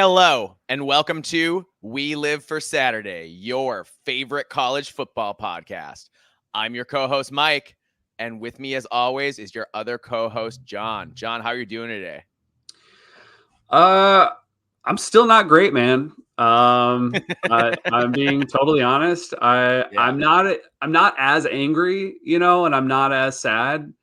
Hello, and welcome to We Live for Saturday, your favorite college football podcast. I'm your co-host, Mike, and with me, as always, is your other co-host, John. John, how are you doing today? I'm still not great, man. I'm being totally honest. I'm not as angry, and I'm not as sad,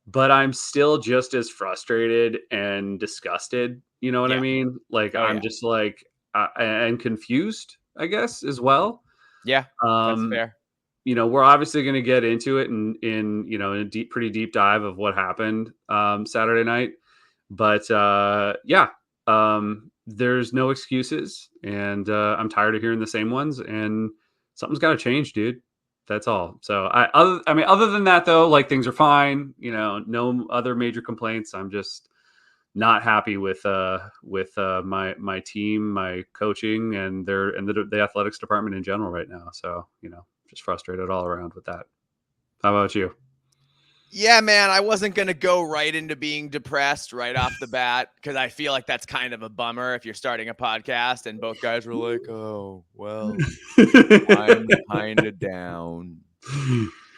but I'm still just as frustrated and disgusted. You know what I mean? Like I'm just like and confused, I guess, as well. Yeah, that's fair. We're obviously going to get into it in a pretty deep dive of what happened Saturday night, but there's no excuses, and I'm tired of hearing the same ones, and something's got to change, dude. That's all. So other than that though, like things are fine. No other major complaints. I'm just not happy with my team, my coaching, and the athletics department in general right now. So just frustrated all around with that. How about you? Yeah, man, I wasn't going to go right into being depressed right off the bat because I feel like that's kind of a bummer if you're starting a podcast and both guys were like, oh, well, I'm kind of down.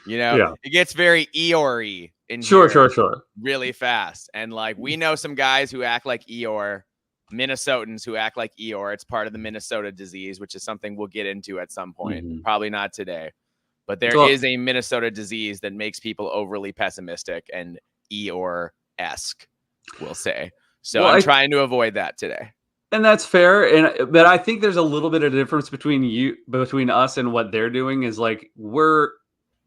It gets very Eeyore-y in here. Sure. Really fast. And like, we know some guys who act like Eeyore, Minnesotans who act like Eeyore. It's part of the Minnesota disease, which is something we'll get into at some point. Mm-hmm. Probably not today. But there is a Minnesota disease that makes people overly pessimistic and Eeyore-esque, we'll say. So I'm trying to avoid that today. And that's fair. But I think there's a little bit of difference between us and what they're doing is like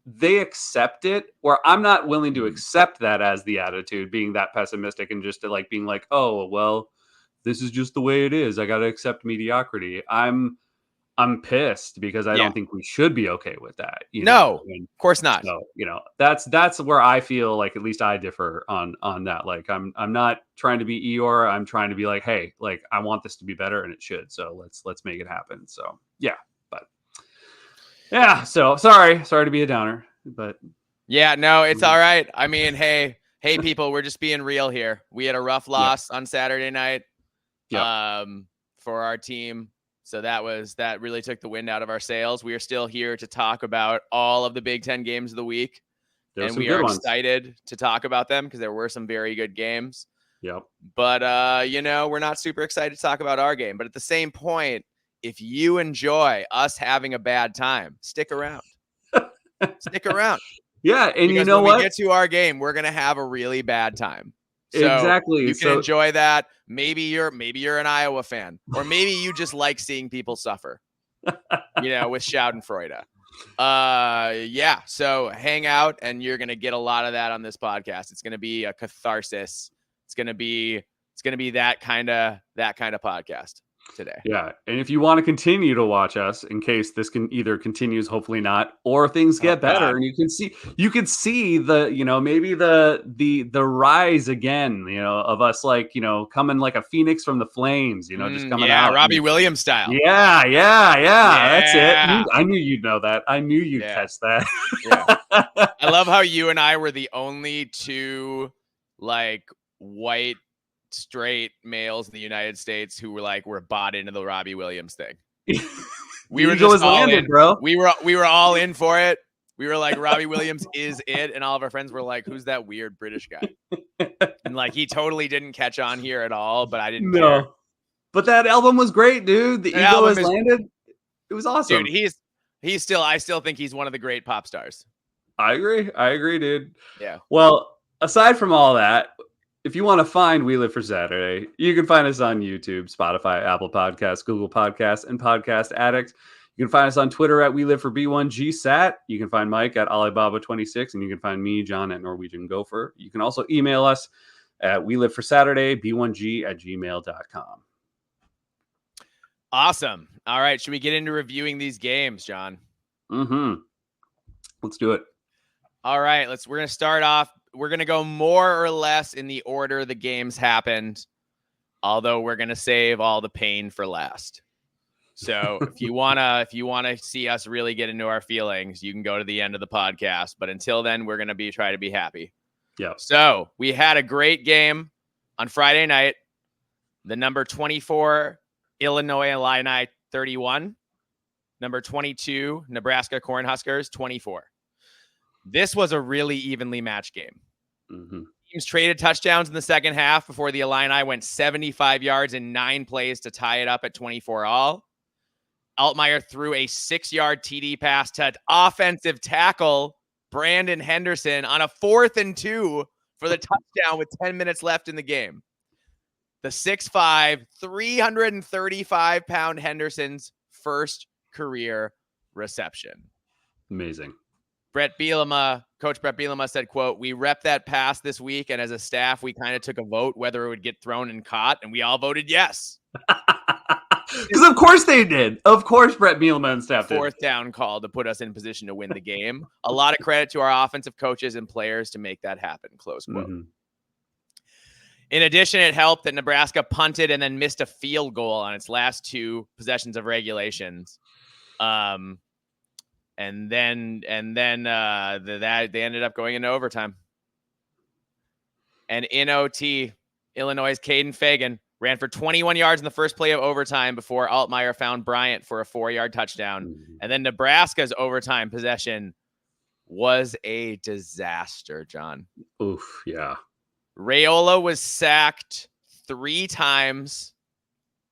they accept it, where I'm not willing to accept that as the attitude, being that pessimistic and just like being like, oh, well, this is just the way it is. I got to accept mediocrity. I'm pissed because I don't think we should be okay with that. Of course not. So, that's where I feel like at least I differ on that. Like I'm not trying to be Eeyore. I'm trying to be like, hey, like I want this to be better and it should. So let's make it happen. So so sorry to be a downer, but it's all right. I mean, hey people, we're just being real here. We had a rough loss on Saturday night for our team. So that really took the wind out of our sails. We are still here to talk about all of the Big Ten games of the week. And we are excited to talk about them because there were some very good games. Yep. But, we're not super excited to talk about our game. But at the same point, if you enjoy us having a bad time, stick around. Stick around. Yeah. And because when we get to our game, we're going to have a really bad time. So exactly. You can enjoy that. Maybe you're an Iowa fan, or maybe you just like seeing people suffer, with Schadenfreude. So hang out and you're going to get a lot of that on this podcast. It's going to be a catharsis. It's going to be that kind of podcast today. Yeah. And if you want to continue to watch us in case this can either continues, hopefully not, or things get better, and you can see the, maybe the rise again, of us like, coming like a phoenix from the flames, just coming out. Robbie Williams style. Yeah. That's it. I knew you'd know that. I knew you'd catch that. I love how you and I were the only two like white straight males in the United States who were bought into the Robbie Williams thing. We were just all in, bro. We were all in for it. We were like, Robbie Williams is it, and all of our friends were like, "Who's that weird British guy?" And like, he totally didn't catch on here at all. But I didn't care. But that album was great, dude. The ego has landed. It was awesome, dude. I still think he's one of the great pop stars. I agree, dude. Yeah. Well, aside from all that, if you want to find We Live for Saturday, you can find us on YouTube, Spotify, Apple Podcasts, Google Podcasts, and Podcast Addict. You can find us on Twitter at We Live for B1GSAT. You can find Mike at Alibaba26, and you can find me, John, at Norwegian Gopher. You can also email us at WeLiveForSaturday, B1G@gmail.com. Awesome. All right. Should we get into reviewing these games, John? Mm-hmm. Let's do it. All right. We're going to start off. We're going to go more or less in the order the games happened, although we're going to save all the pain for last. So if you want to see us really get into our feelings, you can go to the end of the podcast. But until then, we're going to try to be happy. Yeah. So we had a great game on Friday night. The number 24 Illinois Illini 31. Number 22, Nebraska Cornhuskers 24. This was a really evenly matched game. Mm-hmm. Teams traded touchdowns in the second half before the Illini went 75 yards in 9 plays to tie it up at 24 all. Altmaier threw a 6-yard TD pass to offensive tackle Brandon Henderson on a 4th and 2 for the touchdown with 10 minutes left in the game. The 6'5", 335-pound Henderson's first career reception. Amazing. Coach Brett Bielema said, quote, "We rep that pass this week, and as a staff, we kind of took a vote whether it would get thrown and caught, and we all voted yes." Because of course they did. Of course Brett Bielema and staff did. 4th down call to put us in position to win the game. A lot of credit to our offensive coaches and players to make that happen, close quote. Mm-hmm. In addition, it helped that Nebraska punted and then missed a field goal on its last 2 possessions of regulations. And then they ended up going into overtime. And in OT, Illinois' Caden Fagan ran for 21 yards in the first play of overtime before Altmaier found Bryant for a 4-yard touchdown. Mm-hmm. And then Nebraska's overtime possession was a disaster, John. Oof, yeah. Raiola was sacked 3 times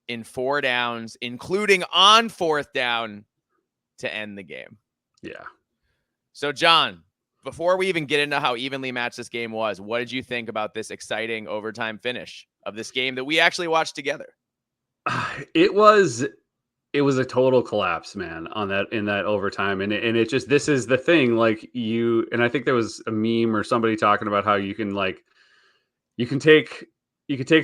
in 4 downs, including on 4th down to end the game. Yeah. So, John, before we even get into how evenly matched this game was, what did you think about this exciting overtime finish of this game that we actually watched together? It was a total collapse, man, in that overtime. And it just, this is the thing, like and I think there was a meme or somebody talking about how you can take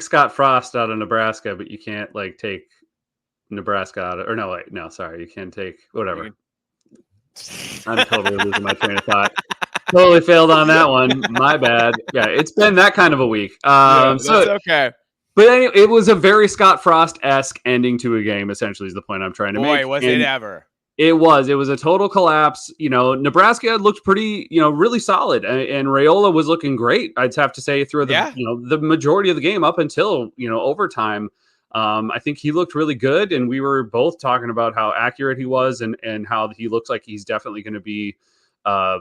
Scott Frost out of Nebraska, but you can't take Nebraska out of, or no, sorry. You can't take whatever. I'm totally losing my train of thought. Totally failed on that one. My bad. Yeah, it's been that kind of a week. That's okay. But anyway, it was a very Scott Frost-esque ending to a game, essentially, is the point I'm trying to make. Boy, was it ever. It was a total collapse. Nebraska looked pretty, really solid, and Raiola was looking great. I'd have to say through the majority of the game up until, overtime. I think he looked really good, and we were both talking about how accurate he was and how he looks like he's definitely going to be a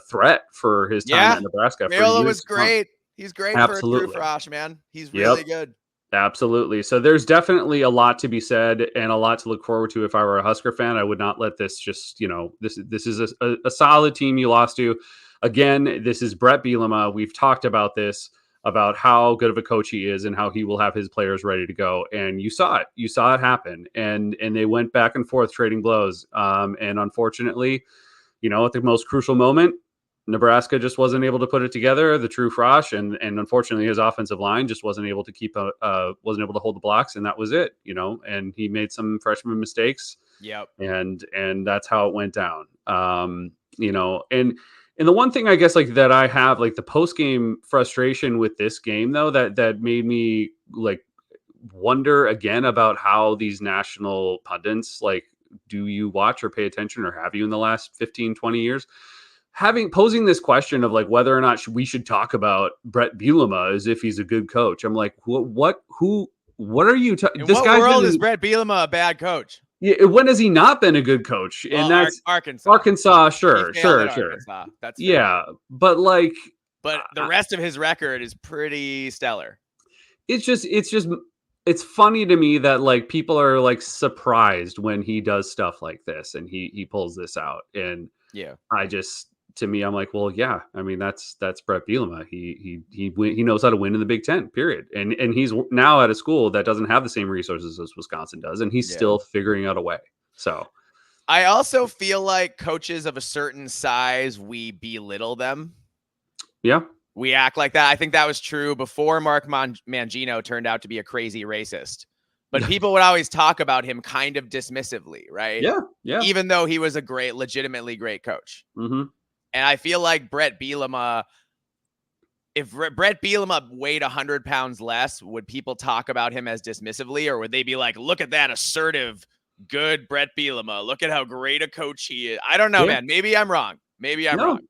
threat for his time at Nebraska. Raiola was great. He's great. Absolutely. For a true frosh, man. He's really good. Absolutely. So there's definitely a lot to be said and a lot to look forward to. If I were a Husker fan, I would not let this just, this is a solid team you lost to. Again, this is Brett Bielema. We've talked about this, about how good of a coach he is and how he will have his players ready to go. And you saw it happen. And they went back and forth trading blows. And unfortunately, at the most crucial moment, Nebraska just wasn't able to put it together, the true Frosh, and unfortunately his offensive line just wasn't able to wasn't able to hold the blocks, and that was it, and he made some freshman mistakes. Yep. And that's how it went down. And the one thing I guess that I have the post-game frustration with this game though, that made me wonder again about how these national pundits, do you watch or pay attention, or have you in the last 15, 20 years? Posing this question of whether or not we should talk about Brett Bielema as if he's a good coach. I'm like, what are you talking? In what world is Brett Bielema a bad coach? Yeah, when has he not been a good coach? And that's Arkansas. Sure. Arkansas. That's fair. Yeah, but the rest of his record is pretty stellar. It's funny to me that people are surprised when he does stuff like this and he pulls this out. And yeah, to me, I'm like, well, yeah. I mean, that's Brett Bielema. He knows how to win in the Big Ten. Period. And he's now at a school that doesn't have the same resources as Wisconsin does, and he's still figuring out a way. So, I also feel like coaches of a certain size, we belittle them. Yeah, we act like that. I think that was true before Mark Mangino turned out to be a crazy racist. But people would always talk about him kind of dismissively, right? Yeah. Even though he was a legitimately great coach. Mm-hmm. And I feel like Brett Bielema, if Brett Bielema weighed 100 pounds less, would people talk about him as dismissively? Or would they be like, look at that assertive, good Brett Bielema. Look at how great a coach he is. I don't know, man. Maybe I'm wrong. Wrong.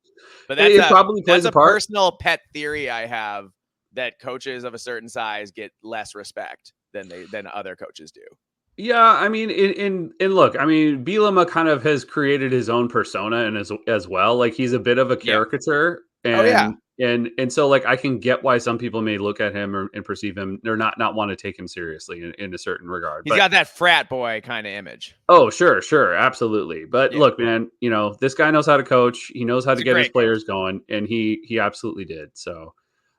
But that's a personal pet theory I have, that coaches of a certain size get less respect than other coaches do. Yeah, I mean, in look, I mean, Bielema kind of has created his own persona and as well. Like he's a bit of a Yeah. caricature, Oh yeah. and so like I can get why some people may look at him and perceive him or not want to take him seriously in a certain regard. He's But got that frat boy kind of image. oh, sure, absolutely. But Yeah. look, man, this guy knows how to coach. He knows how He's to a get his great coach. players going, and he absolutely did. So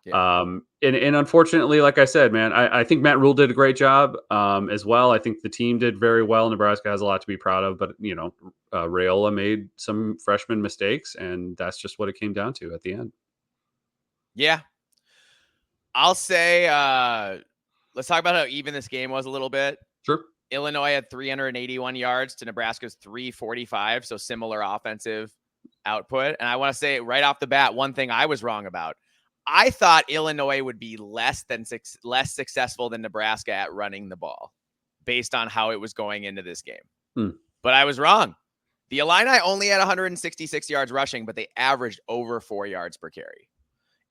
Yeah. and unfortunately, like I said, man, I think Matt Rule did a great job as well. I think the team did very well. Nebraska has a lot to be proud of, but Raiola made some freshman mistakes, and that's just what it came down to at the end. Yeah. I'll say, let's talk about how even this game was a little bit. Sure. Illinois had 381 yards to Nebraska's 345, so similar offensive output. And I want to say right off the bat, one thing I was wrong about. I thought Illinois would be less successful than Nebraska at running the ball based on how it was going into this game. But I was wrong. The Illini only had 166 yards rushing, but they averaged over 4 yards per carry.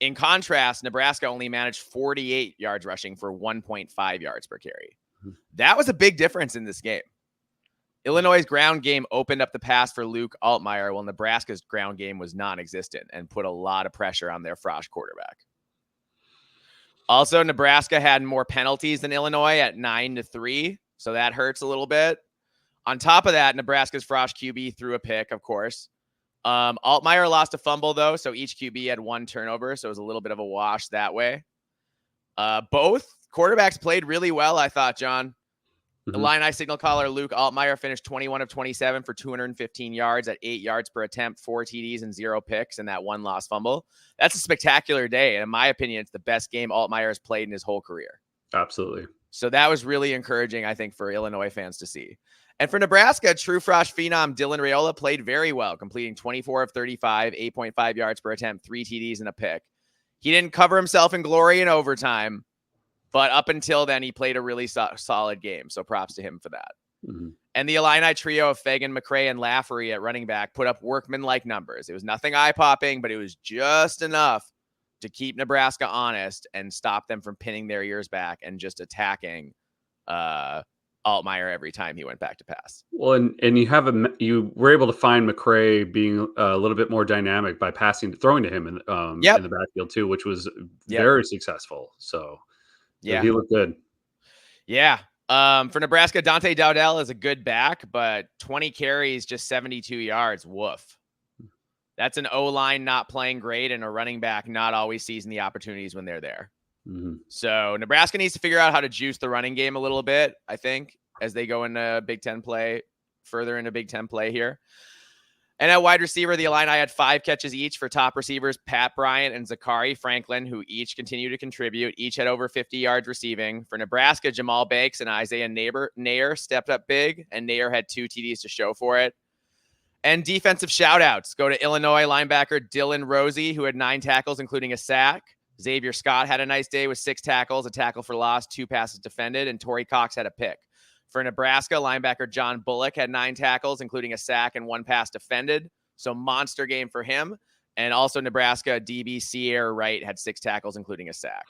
In contrast, Nebraska only managed 48 yards rushing for 1.5 yards per carry. That was a big difference in this game. Illinois' ground game opened up the pass for Luke Altmaier, while Nebraska's ground game was non-existent and put a lot of pressure on their Frosch quarterback. Also, Nebraska had more penalties than Illinois at 9-3, so that hurts a little bit. On top of that, Nebraska's Frosch QB threw a pick, of course. Altmaier lost a fumble, though, so each QB had one turnover, so it was a little bit of a wash that way. Both quarterbacks played really well, I thought, John. Illini signal caller Luke Altmaier finished 21 of 27 for 215 yards at 8 yards per attempt, 4 TDs and 0 picks, and that one lost fumble. That's a spectacular day, and in my opinion, it's the best game Altmaier has played in his whole career. Absolutely. So that was really encouraging, I think, for Illinois fans to see. And for Nebraska, true Frosch phenom Dylan Raiola played very well, completing 24 of 35, 8.5 yards per attempt, 3 TDs and a pick. He didn't cover himself in glory in overtime, but up until then, he played a really solid game. So props to him for that. And the Illini trio of Fagan, McCray, and Lafferty at running back put up workman-like numbers. It was nothing eye-popping, but it was just enough to keep Nebraska honest and stop them from pinning their ears back and just attacking Altmaier every time he went back to pass. Well, and you were able to find McCray being a little bit more dynamic by throwing to him in the backfield too, which was very successful. So he looked good. Yeah. For Nebraska, Dante Dowdell is a good back, but 20 carries, just 72 yards. Woof. That's an O-line not playing great and a running back not always seizing the opportunities when they're there. So Nebraska needs to figure out how to juice the running game a little bit, I think, as they go into further into Big Ten play here. And at wide receiver, the Illini had 5 catches each for top receivers Pat Bryant and Zachary Franklin, who each continue to contribute. Each had over 50 yards receiving. For Nebraska, Jamal Banks and Isaiah Nair stepped up big, and Nair had 2 TDs to show for it. And defensive shout-outs go to Illinois linebacker Dylan Rosie, who had 9 tackles, including a sack. Xavier Scott had a nice day with 6 tackles, a tackle for loss, 2 passes defended, and Torrey Cox had a pick. For Nebraska, linebacker John Bullock had 9 tackles, including a sack and 1 pass defended. So monster game for him. And also Nebraska DB Sierra Wright had 6 tackles, including a sack.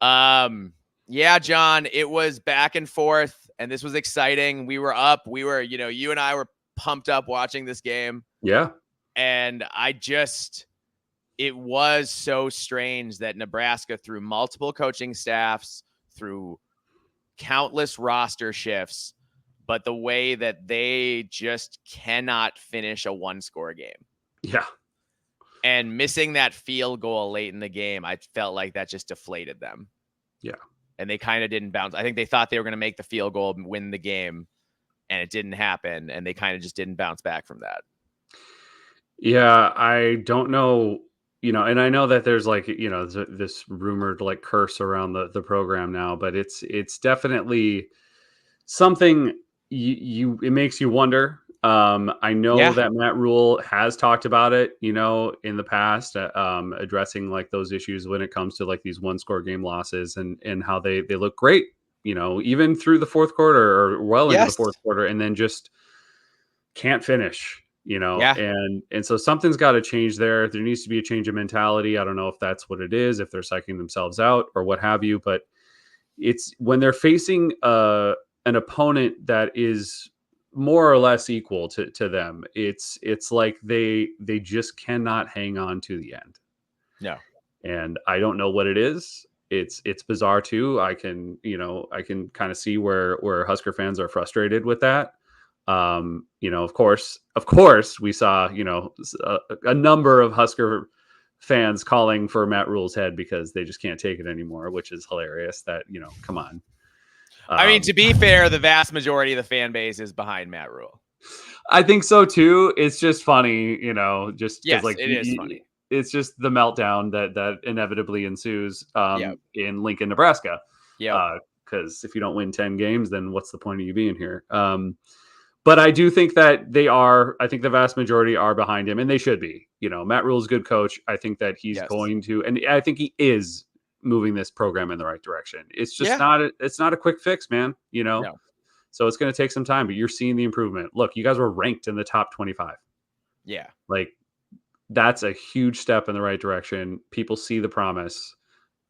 Yeah, John, it was back and forth, and this was exciting. We were up. You and I were pumped up watching this game. Yeah. And it was so strange that Nebraska, through multiple coaching staffs, through countless roster shifts, but the way that they just cannot finish a 1-score game. Yeah. And missing that field goal late in the game, I felt like that just deflated them. Yeah. And they kind of didn't bounce. I think they thought they were going to make the field goal and win the game, and it didn't happen. And they kind of just didn't bounce back from that. Yeah. I don't know. And I know that there's this rumored curse around the program now, but it's definitely something it makes you wonder. I know that Matt Rule has talked about it, in the past, addressing those issues when it comes to these 1-score game losses and how they look great, even through the fourth quarter or well into the fourth quarter, and then just can't finish. And so something's got to change there. There needs to be a change of mentality. I don't know if that's what it is, if they're psyching themselves out or what have you, but it's when they're facing a an opponent that is more or less equal to them. It's like they just cannot hang on to the end. No. And I don't know what it is. It's bizarre too. I can kind of see where Husker fans are frustrated with that. Of course, we saw a number of Husker fans calling for Matt Rule's head because they just can't take it anymore, which is hilarious. That come on. I mean, to be fair, the vast majority of the fan base is behind Matt Rule. I think so too. It's just funny, just because it is funny. It's just the meltdown that inevitably ensues Yep. in Lincoln, Nebraska. Yeah. Because if you don't win 10 games, then what's the point of you being here? But I do think that I think the vast majority are behind him, and they should be. Matt Rule's a good coach. I think that he's going to, and I think he is moving this program in the right direction. It's just it's not a quick fix, man. No. So it's going to take some time, but you're seeing the improvement. Look, you guys were ranked in the top 25. Yeah. Like, that's a huge step in the right direction. People see the promise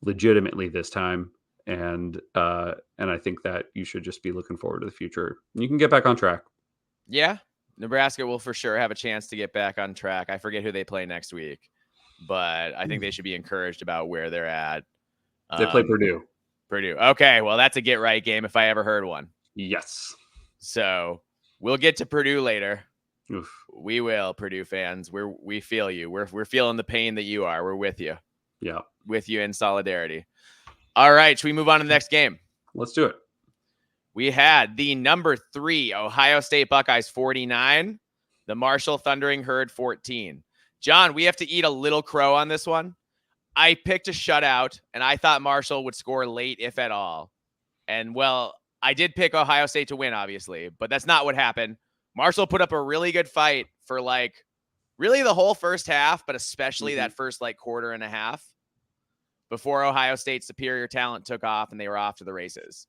legitimately this time. And I think that you should just be looking forward to the future. You can get back on track. Yeah. Nebraska will for sure have a chance to get back on track. I forget who they play next week, but I think they should be encouraged about where they're at. They play Purdue. Purdue. Okay. Well, that's a get right game if I ever heard one. Yes. So we'll get to Purdue later. Oof. We will, Purdue fans. We feel you. We're feeling the pain that you are. We're with you. Yeah. With you in solidarity. All right. Should we move on to the next game? Let's do it. We had the number 3 Ohio State Buckeyes 49, the Marshall Thundering Herd 14. John, we have to eat a little crow on this one. I picked a shutout, and I thought Marshall would score late, if at all. And, well, I did pick Ohio State to win, obviously, but that's not what happened. Marshall put up a really good fight for, really the whole first half, but especially that first, quarter and a half before Ohio State's superior talent took off and they were off to the races.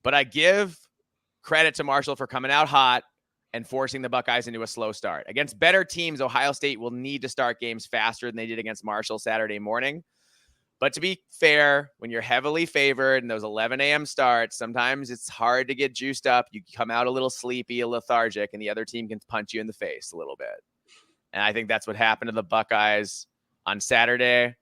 But I give credit to Marshall for coming out hot and forcing the Buckeyes into a slow start. Against better teams, Ohio State will need to start games faster than they did against Marshall Saturday morning. But to be fair, when you're heavily favored and those 11 a.m. starts, sometimes it's hard to get juiced up. You come out a little sleepy, lethargic, and the other team can punch you in the face a little bit. And I think that's what happened to the Buckeyes on Saturday.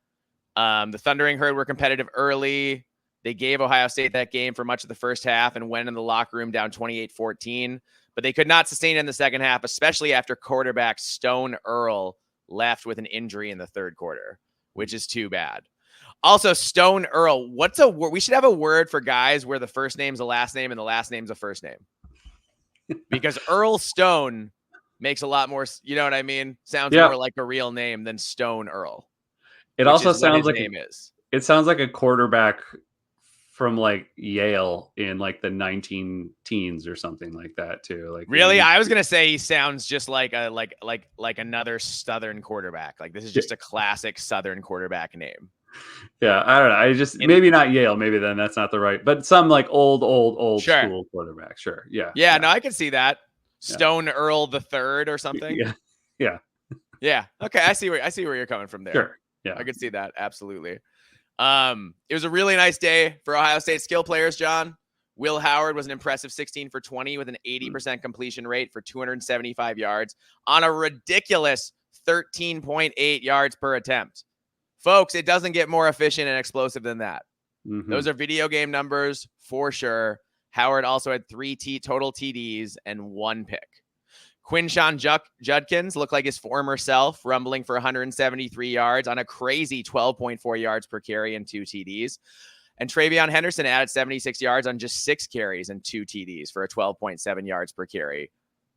The Thundering Herd were competitive early. They gave Ohio State that game for much of the first half and went in the locker room down 28-14. But they could not sustain it in the second half, especially after quarterback Stone Earl left with an injury in the third quarter, which is too bad. Also, Stone Earl, what's a word? We should have a word for guys where the first name's a last name and the last name's a first name. Because Earl Stone makes a lot more, you know what I mean? Sounds more like a real name than Stone Earl. It also sounds like it sounds like a quarterback from Yale in the 19 teens or something like that too. Really? I was gonna say he sounds just like another Southern quarterback. This is just a classic Southern quarterback name. Yeah, I don't know. I just maybe not Yale. Maybe then that's not the right, but some old school quarterback. Sure. Yeah. No, I can see that. Stone Earl the Third or something. Yeah. Okay, I see where you're coming from there. Sure. Yeah, I could see that absolutely. It was a really nice day for Ohio State skill players. John Will Howard was an impressive 16 for 20 with an 80% completion rate for 275 yards on a ridiculous 13.8 yards per attempt. Folks, it doesn't get more efficient and explosive than that. Mm-hmm. Those are video game numbers for sure. Howard also had 3 total TDs and 1 pick. Quinshawn Judkins looked like his former self, rumbling for 173 yards on a crazy 12.4 yards per carry and 2 TDs. And Travion Henderson added 76 yards on just 6 carries and 2 TDs for a 12.7 yards per carry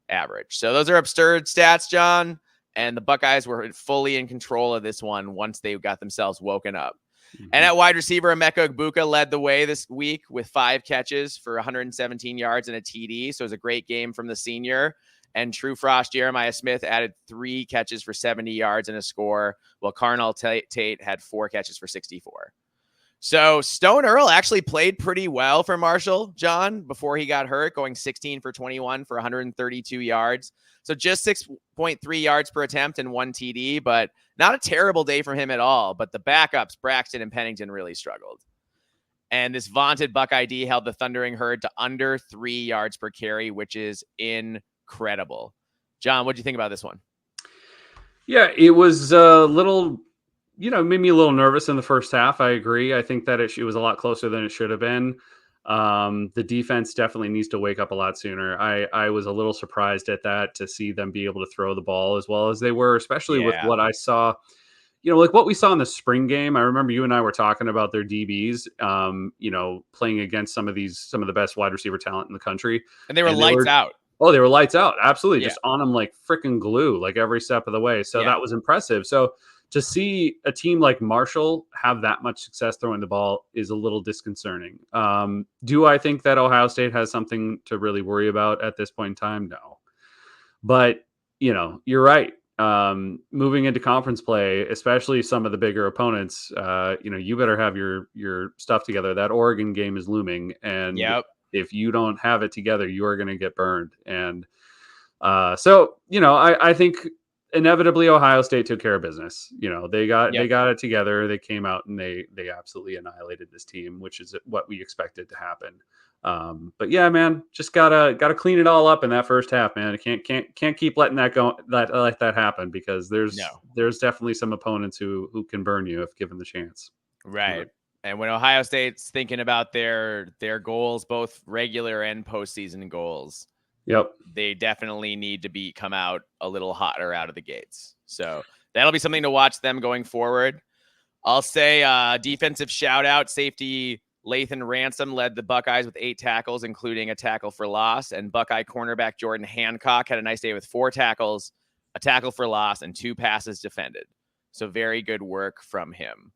average. So those are absurd stats, John. And the Buckeyes were fully in control of this one once they got themselves woken up. Mm-hmm. And at wide receiver, Emeka Egbuka led the way this week with 5 catches for 117 yards and a TD. So it was a great game from the senior. And True Frost Jeremiah Smith added 3 catches for 70 yards and a score, while Carnell Tate had 4 catches for 64. So Stone Earl actually played pretty well for Marshall, John, before he got hurt, going 16 for 21 for 132 yards. So just 6.3 yards per attempt and 1 TD, but not a terrible day for him at all. But the backups, Braxton and Pennington, really struggled. And this vaunted Buckeye D held the Thundering Herd to under 3 yards per carry, which is incredible. John, what do you think about this one? Yeah, it was a little, made me a little nervous in the first half. I agree. I think that it was a lot closer than it should have been. The defense definitely needs to wake up a lot sooner. I was a little surprised at that, to see them be able to throw the ball as well as they were, especially with what I saw, like what we saw in the spring game. I remember you and I were talking about their DBs, playing against some of the best wide receiver talent in the country. And they were lights out. Oh, they were lights out. Absolutely. Yeah. Just on them like freaking glue, like every step of the way. So that was impressive. So to see a team like Marshall have that much success throwing the ball is a little disconcerting. Do I think that Ohio State has something to really worry about at this point in time? No. But, you're right. Moving into conference play, especially some of the bigger opponents, you better have your stuff together. That Oregon game is looming. And if you don't have it together, you are going to get burned. And I think inevitably Ohio State took care of business. They got it together. They came out and they absolutely annihilated this team, which is what we expected to happen. But yeah, man, just gotta clean it all up in that first half, man. Can't keep letting that go, let that happen, because there's definitely some opponents who can burn you if given the chance. Right. And when Ohio State's thinking about their goals, both regular and postseason goals, they definitely need to come out a little hotter out of the gates. So that'll be something to watch them going forward. I'll say defensive shout out, safety Lathan Ransom led the Buckeyes with 8 tackles, including a tackle for loss. And Buckeye cornerback Jordan Hancock had a nice day with 4 tackles, a tackle for loss, and 2 passes defended. So very good work from him.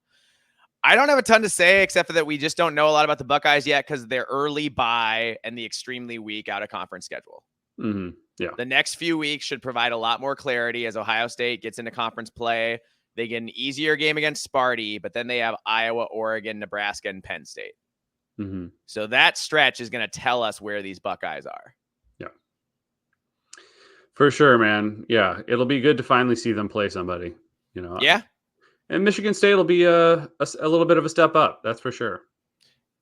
I don't have a ton to say, except for that we just don't know a lot about the Buckeyes yet because of their early bye and the extremely weak out-of-conference schedule. Mm-hmm. Yeah. The next few weeks should provide a lot more clarity as Ohio State gets into conference play. They get an easier game against Sparty, but then they have Iowa, Oregon, Nebraska, and Penn State. Mm-hmm. So that stretch is going to tell us where these Buckeyes are. Yeah. For sure, man. Yeah. It'll be good to finally see them play somebody, Yeah. And Michigan State will be a little bit of a step up. That's for sure.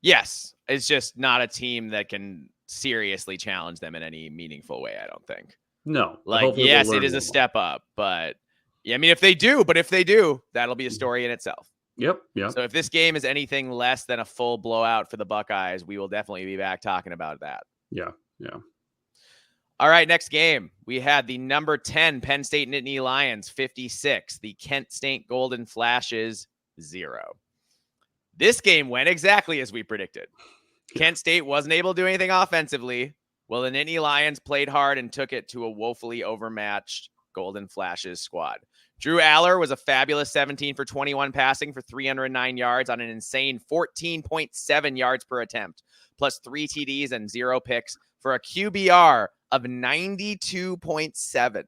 Yes. It's just not a team that can seriously challenge them in any meaningful way, I don't think. No. Yes, it is a step up, but yeah, I mean, if they do, that'll be a story in itself. Yep. So if this game is anything less than a full blowout for the Buckeyes, we will definitely be back talking about that. Yeah. All right, next game. We had the number 10 Penn State Nittany Lions 56, the Kent State Golden Flashes 0. This game went exactly as we predicted. Kent State wasn't able to do anything offensively. Well, the Nittany Lions played hard and took it to a woefully overmatched Golden Flashes squad. Drew Aller was a fabulous 17 for 21 passing for 309 yards on an insane 14.7 yards per attempt, plus 3 TDs and 0 picks for a QBR of 92.7.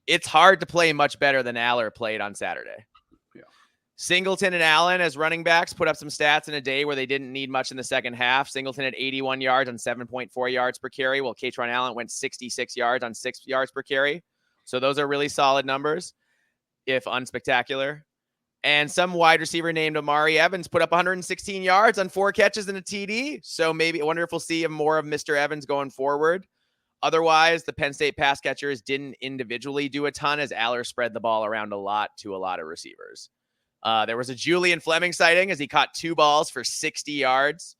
It's hard to play much better than Aller played on Saturday. Yeah. Singleton and Allen as running backs put up some stats in a day where they didn't need much in the second half. Singleton had 81 yards on 7.4 yards per carry, while Katron Allen went 66 yards on 6 yards per carry. So those are really solid numbers, if unspectacular. And some wide receiver named Amari Evans put up 116 yards on 4 catches and a TD. So maybe I wonder if we'll see more of Mr. Evans going forward. Otherwise, the Penn State pass catchers didn't individually do a ton as Aller spread the ball around a lot to a lot of receivers. There was a Julian Fleming sighting as he caught 2 balls for 60 yards.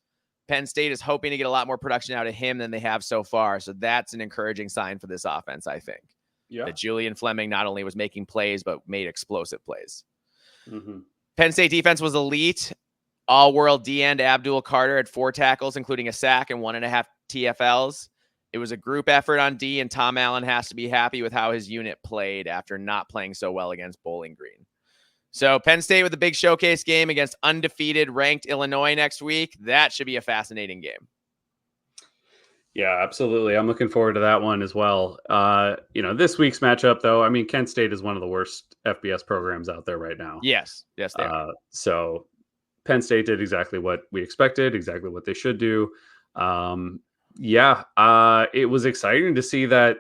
Penn State is hoping to get a lot more production out of him than they have so far. So that's an encouraging sign for this offense, I think. Yeah. That Julian Fleming not only was making plays, but made explosive plays. Mm-hmm. Penn State defense was elite. All-world D-end Abdul Carter had 4 tackles, including a sack and 1.5 TFLs. It was a group effort on D, and Tom Allen has to be happy with how his unit played after not playing so well against Bowling Green. So Penn State with a big showcase game against undefeated ranked Illinois next week. That should be a fascinating game. Yeah, absolutely. I'm looking forward to that one as well. This week's matchup, though, I mean, Kent State is one of the worst FBS programs out there right now. Yes, they are. So Penn State did exactly what we expected, exactly what they should do. It was exciting to see that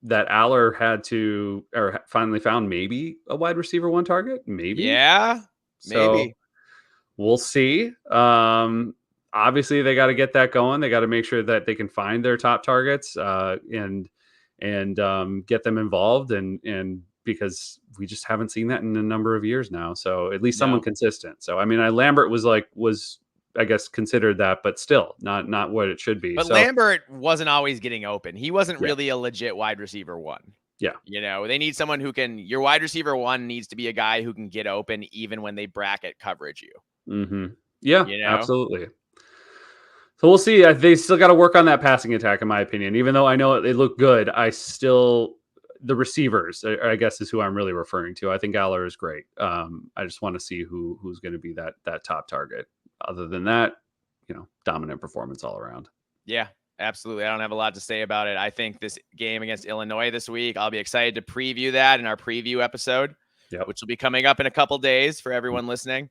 that Aller finally found maybe a wide receiver 1 target, maybe. Yeah, maybe. We'll see. Obviously, they got to get that going. They got to make sure that they can find their top targets and get them involved. And because we just haven't seen that in a number of years now. So at least someone No. consistent. So I mean, Lambert was I guess considered that, but still not what it should be. But So Lambert wasn't always getting open. He wasn't yeah, really a legit wide receiver one. yeah, You know, they need someone who can, your wide receiver one needs to be a guy who can get open even when they bracket coverage you. Yeah, You know? absolutely. So we'll see. They still got to work on that passing attack, in my opinion. Even though I know it looked good, the receivers, I guess, is who I'm really referring to. I think Aller is great. I just want to see who's going to be that top target. Other than that, dominant performance all around. Yeah, absolutely. I don't have a lot to say about it. I think this game against Illinois this week, I'll be excited to preview that in our preview episode, which will be coming up in a couple days for everyone listening.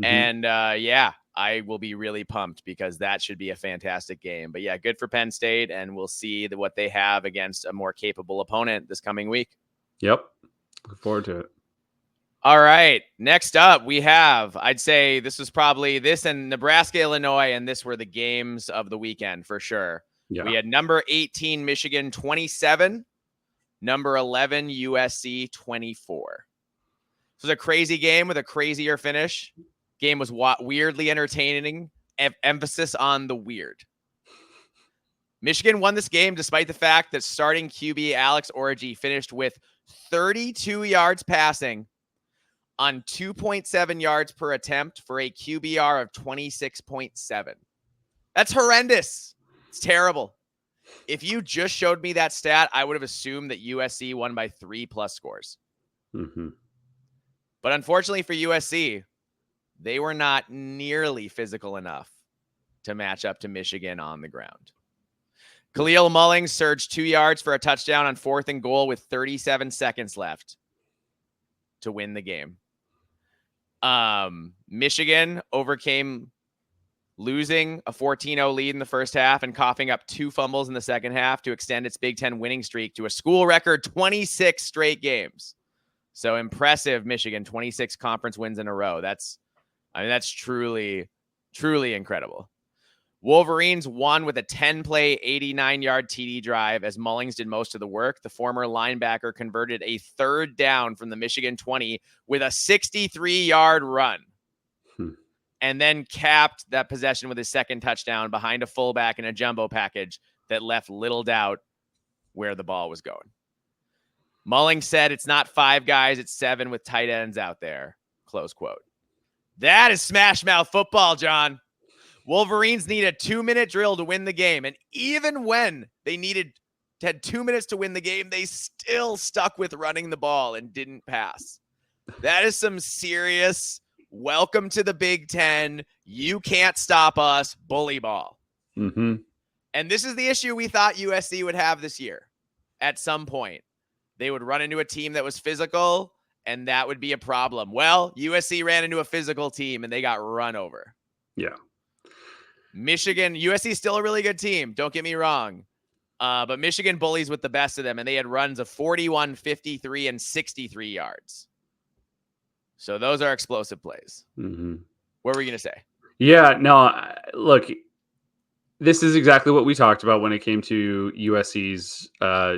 And yeah, I will be really pumped because that should be a fantastic game. But yeah, good for Penn State, and we'll see what they have against a more capable opponent this coming week. Yep. Look forward to it. All right. Next up, we have, I'd say this was probably this and Nebraska, Illinois, and this were the games of the weekend for sure. Yeah. We had number 18, Michigan 27, number 11, USC 24. This was a crazy game with a crazier finish. Game was weirdly entertaining. Emphasis on the weird. Michigan won this game despite the fact that starting QB Alex Orji finished with 32 yards passing on 2.7 yards per attempt for a QBR of 26.7. That's horrendous. It's terrible. If you just showed me that stat, I would have assumed that USC won by 3+ scores. But unfortunately for USC, they were not nearly physical enough to match up to Michigan on the ground. Khalil Mullings surged 2 yards for a touchdown on 4th and goal with 37 seconds left to win the game. Michigan overcame losing a 14-0 lead in the first half and coughing up 2 fumbles in the second half to extend its Big Ten winning streak to a school record 26 straight games. So impressive, Michigan, 26 conference wins in a row. That's truly, truly incredible. Wolverines won with a 10-play, 89-yard TD drive as Mullings did most of the work. The former linebacker converted a 3rd down from the Michigan 20 with a 63-yard run and then capped that possession with his 2nd touchdown behind a fullback in a jumbo package that left little doubt where the ball was going. Mullings said it's not 5 guys, it's 7 with tight ends out there, close quote. That is smash mouth football, John. Wolverines need a 2-minute drill to win the game. And even when they had 2 minutes to win the game, they still stuck with running the ball and didn't pass. That is some serious welcome to the Big Ten. You can't stop us bully ball. And this is the issue we thought USC would have this year. At some point, they would run into a team that was physical, and that would be a problem. Well, USC ran into a physical team, and they got run over. Yeah. USC is still a really good team. Don't get me wrong. But Michigan bullies with the best of them, and they had runs of 41, 53, and 63 yards. So those are explosive plays. What were you going to say? Yeah, no, look, this is exactly what we talked about when it came to USC's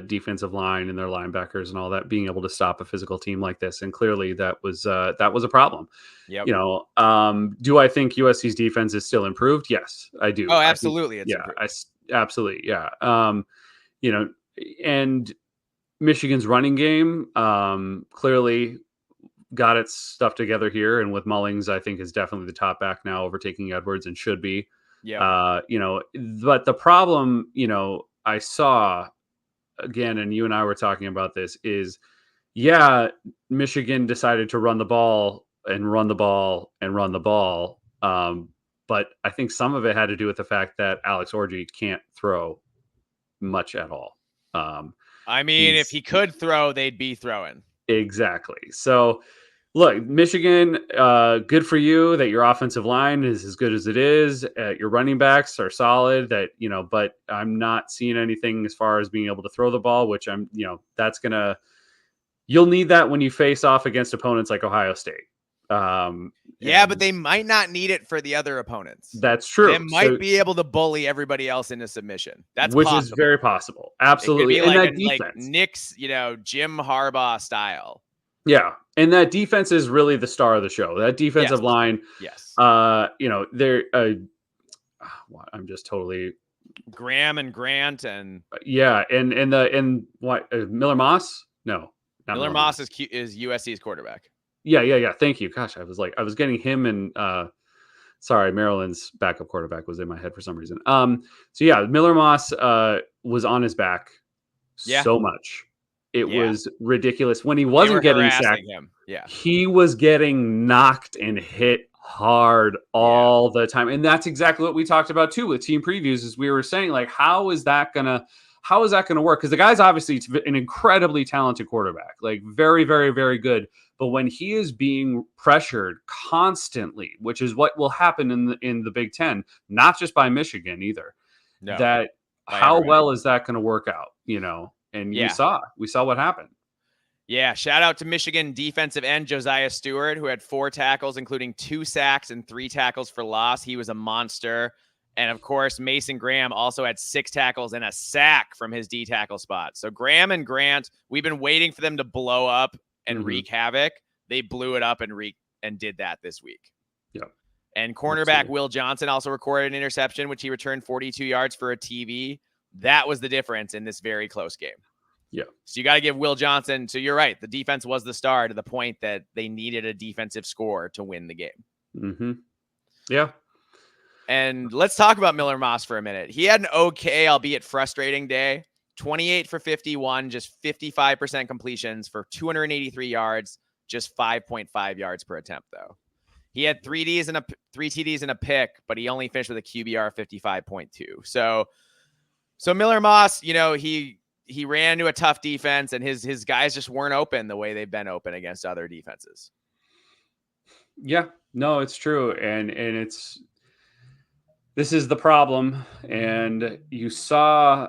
defensive line and their linebackers and all that, being able to stop a physical team like this. And clearly that was a problem. Yep. Do I think USC's defense is still improved? Yes, I do. Oh, absolutely. Absolutely. Yeah. And Michigan's running game clearly got its stuff together here. And with Mullings, I think is definitely the top back now, overtaking Edwards, and should be. Yeah. But the problem, I saw again, and you and I were talking about this, is Michigan decided to run the ball and run the ball and run the ball. But I think some of it had to do with the fact that Alex Orji can't throw much at all. If he could throw, they'd be throwing. Exactly. So look, Michigan, good for you that your offensive line is as good as it is. Your running backs are solid. But I'm not seeing anything as far as being able to throw the ball, which you'll need that when you face off against opponents like Ohio State. Yeah, but they might not need it for the other opponents. That's true. They might be able to bully everybody else into submission. That's which possible. is very possible. Absolutely. It could be and like, that defense, like Nick's, Jim Harbaugh style. Yeah. And that defense is really the star of the show. That defensive line. Yes. They're I'm just totally Graham and Grant and and what Miller Moss? No, not Miller Moss is USC's quarterback. Yeah. Thank you. Gosh, I was getting him and sorry, Maryland's backup quarterback was in my head for some reason. So yeah, Miller Moss was on his back so much. It was ridiculous. When he wasn't getting sacked, he was getting knocked and hit hard all the time. And that's exactly what we talked about too with team previews, is we were saying, like, how is that gonna work? Because the guy's obviously an incredibly talented quarterback, like very, very, very good. But when he is being pressured constantly, which is what will happen in the Big Ten, not just by Michigan either, how well is that going to work out? And we saw what happened. Yeah, shout out to Michigan defensive end Josiah Stewart, who had 4 tackles, including 2 sacks and 3 tackles for loss. He was a monster. And of course, Mason Graham also had 6 tackles and a sack from his D tackle spot. So Graham and Grant, we've been waiting for them to blow up and wreak havoc. They blew it up and did that this week. Yeah. And cornerback Will Johnson also recorded an interception, which he returned 42 yards for a TV. That was the difference in this very close game. Yeah. So you got to give Will Johnson. So you're right. The defense was the star to the point that they needed a defensive score to win the game. Mm-hmm. Yeah. And let's talk about Miller Moss for a minute. He had an okay, albeit frustrating day. 28 for 51, just 55% completions for 283 yards, just 5.5 yards per attempt, though. He had 3 TDs and a pick, but he only finished with a QBR of 55.2. So Miller Moss, he ran into a tough defense, and his guys just weren't open the way they've been open against other defenses. Yeah, no, it's true. And this is the problem. And you saw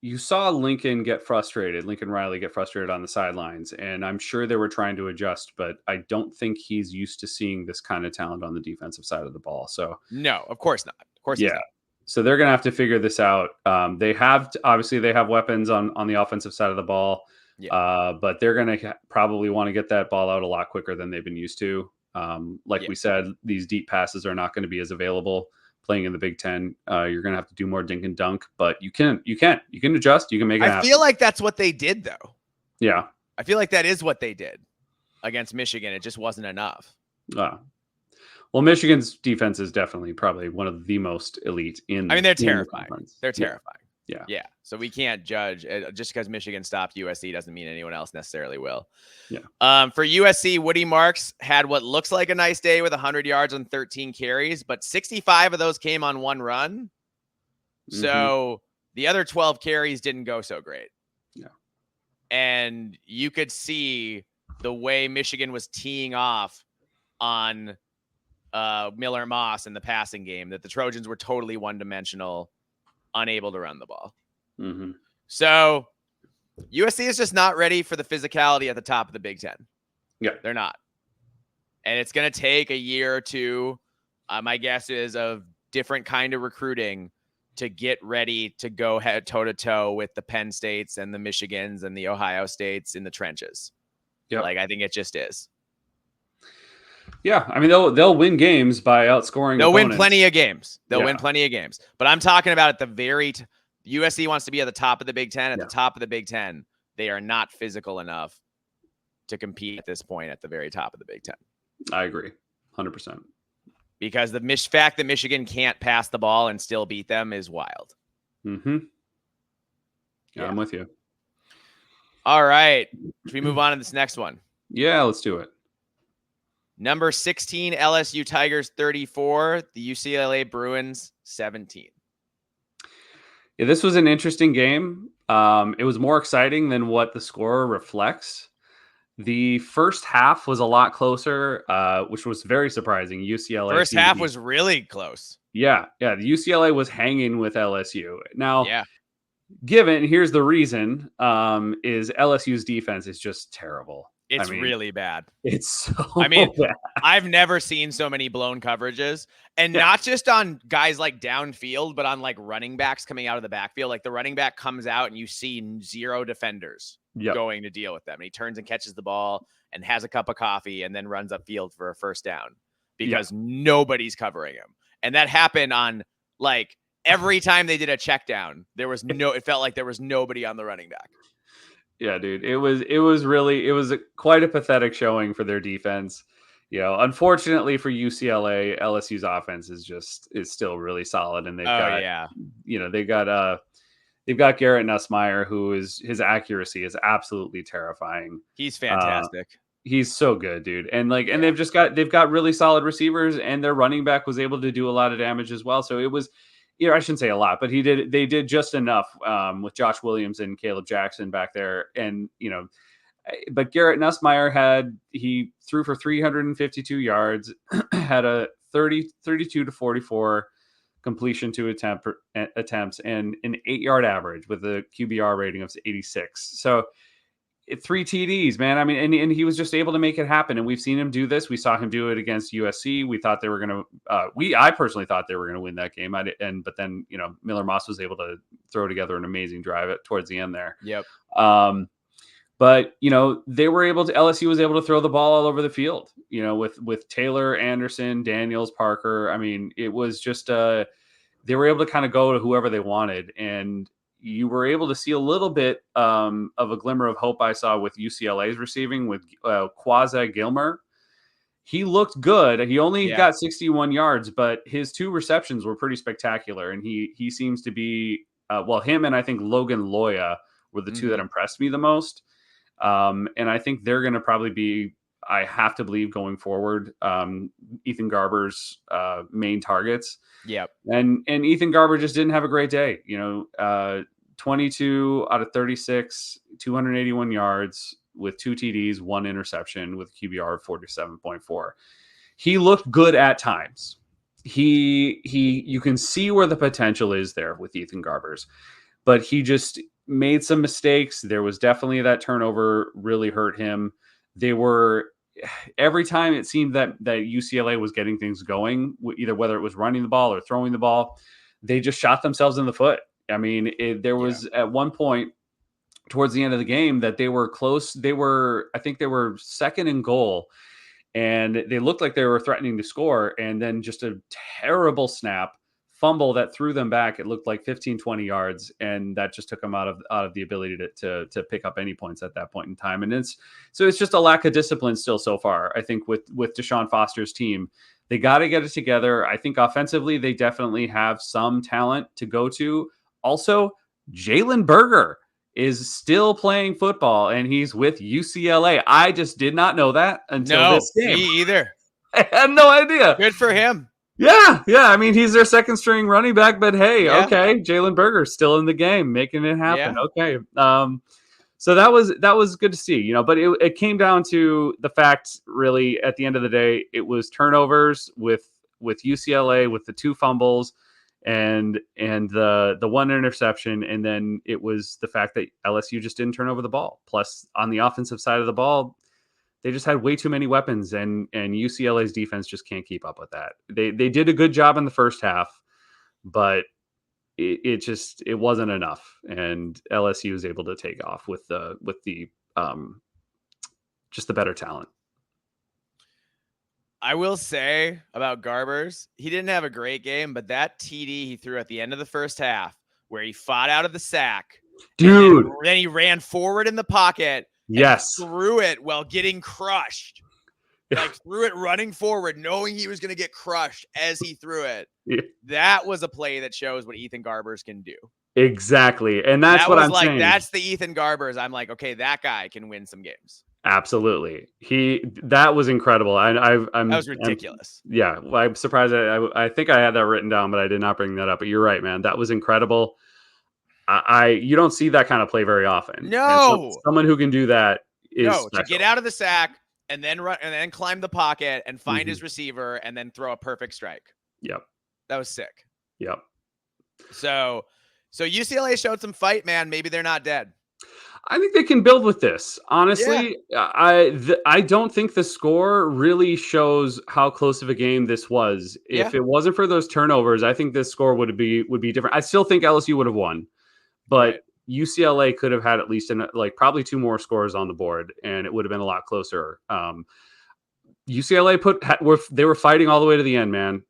Lincoln Riley get frustrated on the sidelines. And I'm sure they were trying to adjust, but I don't think he's used to seeing this kind of talent on the defensive side of the ball. So no, of course not. Of course, he's not. So they're going to have to figure this out. They have weapons on the offensive side of the ball, but they're going to probably want to get that ball out a lot quicker than they've been used to. We said, these deep passes are not going to be as available playing in the Big Ten. You're going to have to do more dink and dunk, but you can adjust. You can make it happen. I feel like that's what they did, though. Yeah. I feel like that is what they did against Michigan. It just wasn't enough. Well, Michigan's defense is definitely probably one of the most elite in. I mean, they're terrifying. They're terrifying. Yeah. So we can't judge just because Michigan stopped USC doesn't mean anyone else necessarily will. Yeah. For USC, Woody Marks had what looks like a nice day with 100 yards on 13 carries, but 65 of those came on one run. So the other 12 carries didn't go so great. Yeah. And you could see the way Michigan was teeing off on Miller Moss in the passing game, that the Trojans were totally one-dimensional, unable to run the ball. So USC is just not ready for the physicality at the top of the Big Ten. Yeah, they're not. And it's going to take a year or two, my guess is, of different kind of recruiting to get ready to go head toe-to-toe with the Penn States and the Michigans and the Ohio States in the trenches. Yeah, I think it just is. Yeah, I mean, they'll win games by outscoring. They'll win plenty of games. Win plenty of games. But I'm talking about at the USC wants to be at the top of the Big Ten. At the top of the Big Ten, they are not physical enough to compete at this point at the very top of the Big Ten. I agree, 100%. Because the fact that Michigan can't pass the ball and still beat them is wild. Yeah, I'm with you. All right. Should we move on to this next one? Yeah, let's do it. Number 16, LSU Tigers 34, the UCLA Bruins 17. Yeah, this was an interesting game. It was more exciting than what the score reflects. The first half was a lot closer, which was very surprising. UCLA first half was really close. Yeah. The UCLA was hanging with LSU. Now, here's the reason, is LSU's defense is just terrible. It's really bad. It's so I mean, bad. I've never seen so many blown coverages, and not just on guys like downfield, but on like running backs coming out of the backfield. Like the running back comes out and you see 0 defenders going to deal with them. And he turns and catches the ball and has a cup of coffee and then runs upfield for a first down because nobody's covering him. And that happened on like every time they did a check down, it felt like there was nobody on the running back. Yeah, dude. It was quite a pathetic showing for their defense. You know, unfortunately for UCLA, LSU's offense is still really solid, and they've got Garrett Nussmeier, his accuracy is absolutely terrifying. He's fantastic. He's so good, dude. And they've got really solid receivers, and their running back was able to do a lot of damage as well. So it was, I shouldn't say a lot, but they did just enough with Josh Williams and Caleb Jackson back there. And, but Garrett Nussmeier he threw for 352 yards, had a 32 to 44 completion to attempts, and an 8-yard average with a QBR rating of 86. So 3 TDs, man. I mean, and he was just able to make it happen. And we've seen him do this. We saw him do it against USC. We thought they were going to, I personally thought they were going to win that game. But then, Miller Moss was able to throw together an amazing drive towards the end there. Yep. But LSU was able to throw the ball all over the field, with Taylor, Anderson, Daniels, Parker. I mean, it was just, they were able to kind of go to whoever they wanted. And you were able to see a little bit of a glimmer of hope I saw with UCLA's receiving with Quasi Gilmer. He looked good. He only got 61 yards, but his 2 receptions were pretty spectacular. And he seems to be, him and I think Logan Loya were the 2 that impressed me the most. And I think they're going to probably be, I have to believe, going forward, Ethan Garber's main targets. Yep. And Ethan Garber just didn't have a great day. 22 out of 36, 281 yards with 2 TDs, 1 interception with QBR of 47.4. He looked good at times. You can see where the potential is there with Ethan Garber's, but he just made some mistakes. There was definitely that turnover really hurt him. Every time it seemed that UCLA was getting things going, either whether it was running the ball or throwing the ball, they just shot themselves in the foot. I mean, there was at one point towards the end of the game that they were close. I think they were second and goal, and they looked like they were threatening to score. And then just a terrible fumble that threw them back. It looked like 15, 20 yards. And that just took them out of the ability to pick up any points at that point in time. And it's just a lack of discipline still so far, I think, with Deshaun Foster's team. They got to get it together. I think offensively, they definitely have some talent to go to. Also, Jalen Berger is still playing football, and he's with UCLA. I just did not know that until this game. Me either. I had no idea. Good for him. Yeah. I mean, he's their second string running back, but hey, okay, Jalen Berger's still in the game, making it happen. Yeah. Okay. So that was good to see, but it came down to the fact, really, at the end of the day, it was turnovers with UCLA, with the 2 fumbles and the 1 interception, and then it was the fact that LSU just didn't turn over the ball. Plus, on the offensive side of the ball, they just had way too many weapons, and UCLA's defense just can't keep up with that. They did a good job in the first half, but it wasn't enough, and LSU was able to take off with the just the better talent. I will say about Garbers, he didn't have a great game, but that TD he threw at the end of the first half, where he fought out of the sack, dude, then he ran forward in the pocket. Yes. Threw it while getting crushed. Like threw it running forward, knowing he was going to get crushed as he threw it. Yeah. That was a play that shows what Ethan Garbers can do. Exactly. And that's what I'm saying. That's the Ethan Garbers. I'm like, okay, that guy can win some games. Absolutely. That was incredible. That was ridiculous. I'm surprised. I think I had that written down, but I did not bring that up. But you're right, man. That was incredible. You don't see that kind of play very often. No. Someone who can do that is special. To get out of the sack and then run and then climb the pocket and find his receiver and then throw a perfect strike. Yep. That was sick. Yep. So UCLA showed some fight, man. Maybe they're not dead. I think they can build with this. Yeah. Honestly, I don't think the score really shows how close of a game this was. Yeah. If it wasn't for those turnovers, I think this score would be different. I still think LSU would have won, but Right. UCLA could have had at least probably two more scores on the board, and it would have been a lot closer. UCLA they were fighting all the way to the end, man.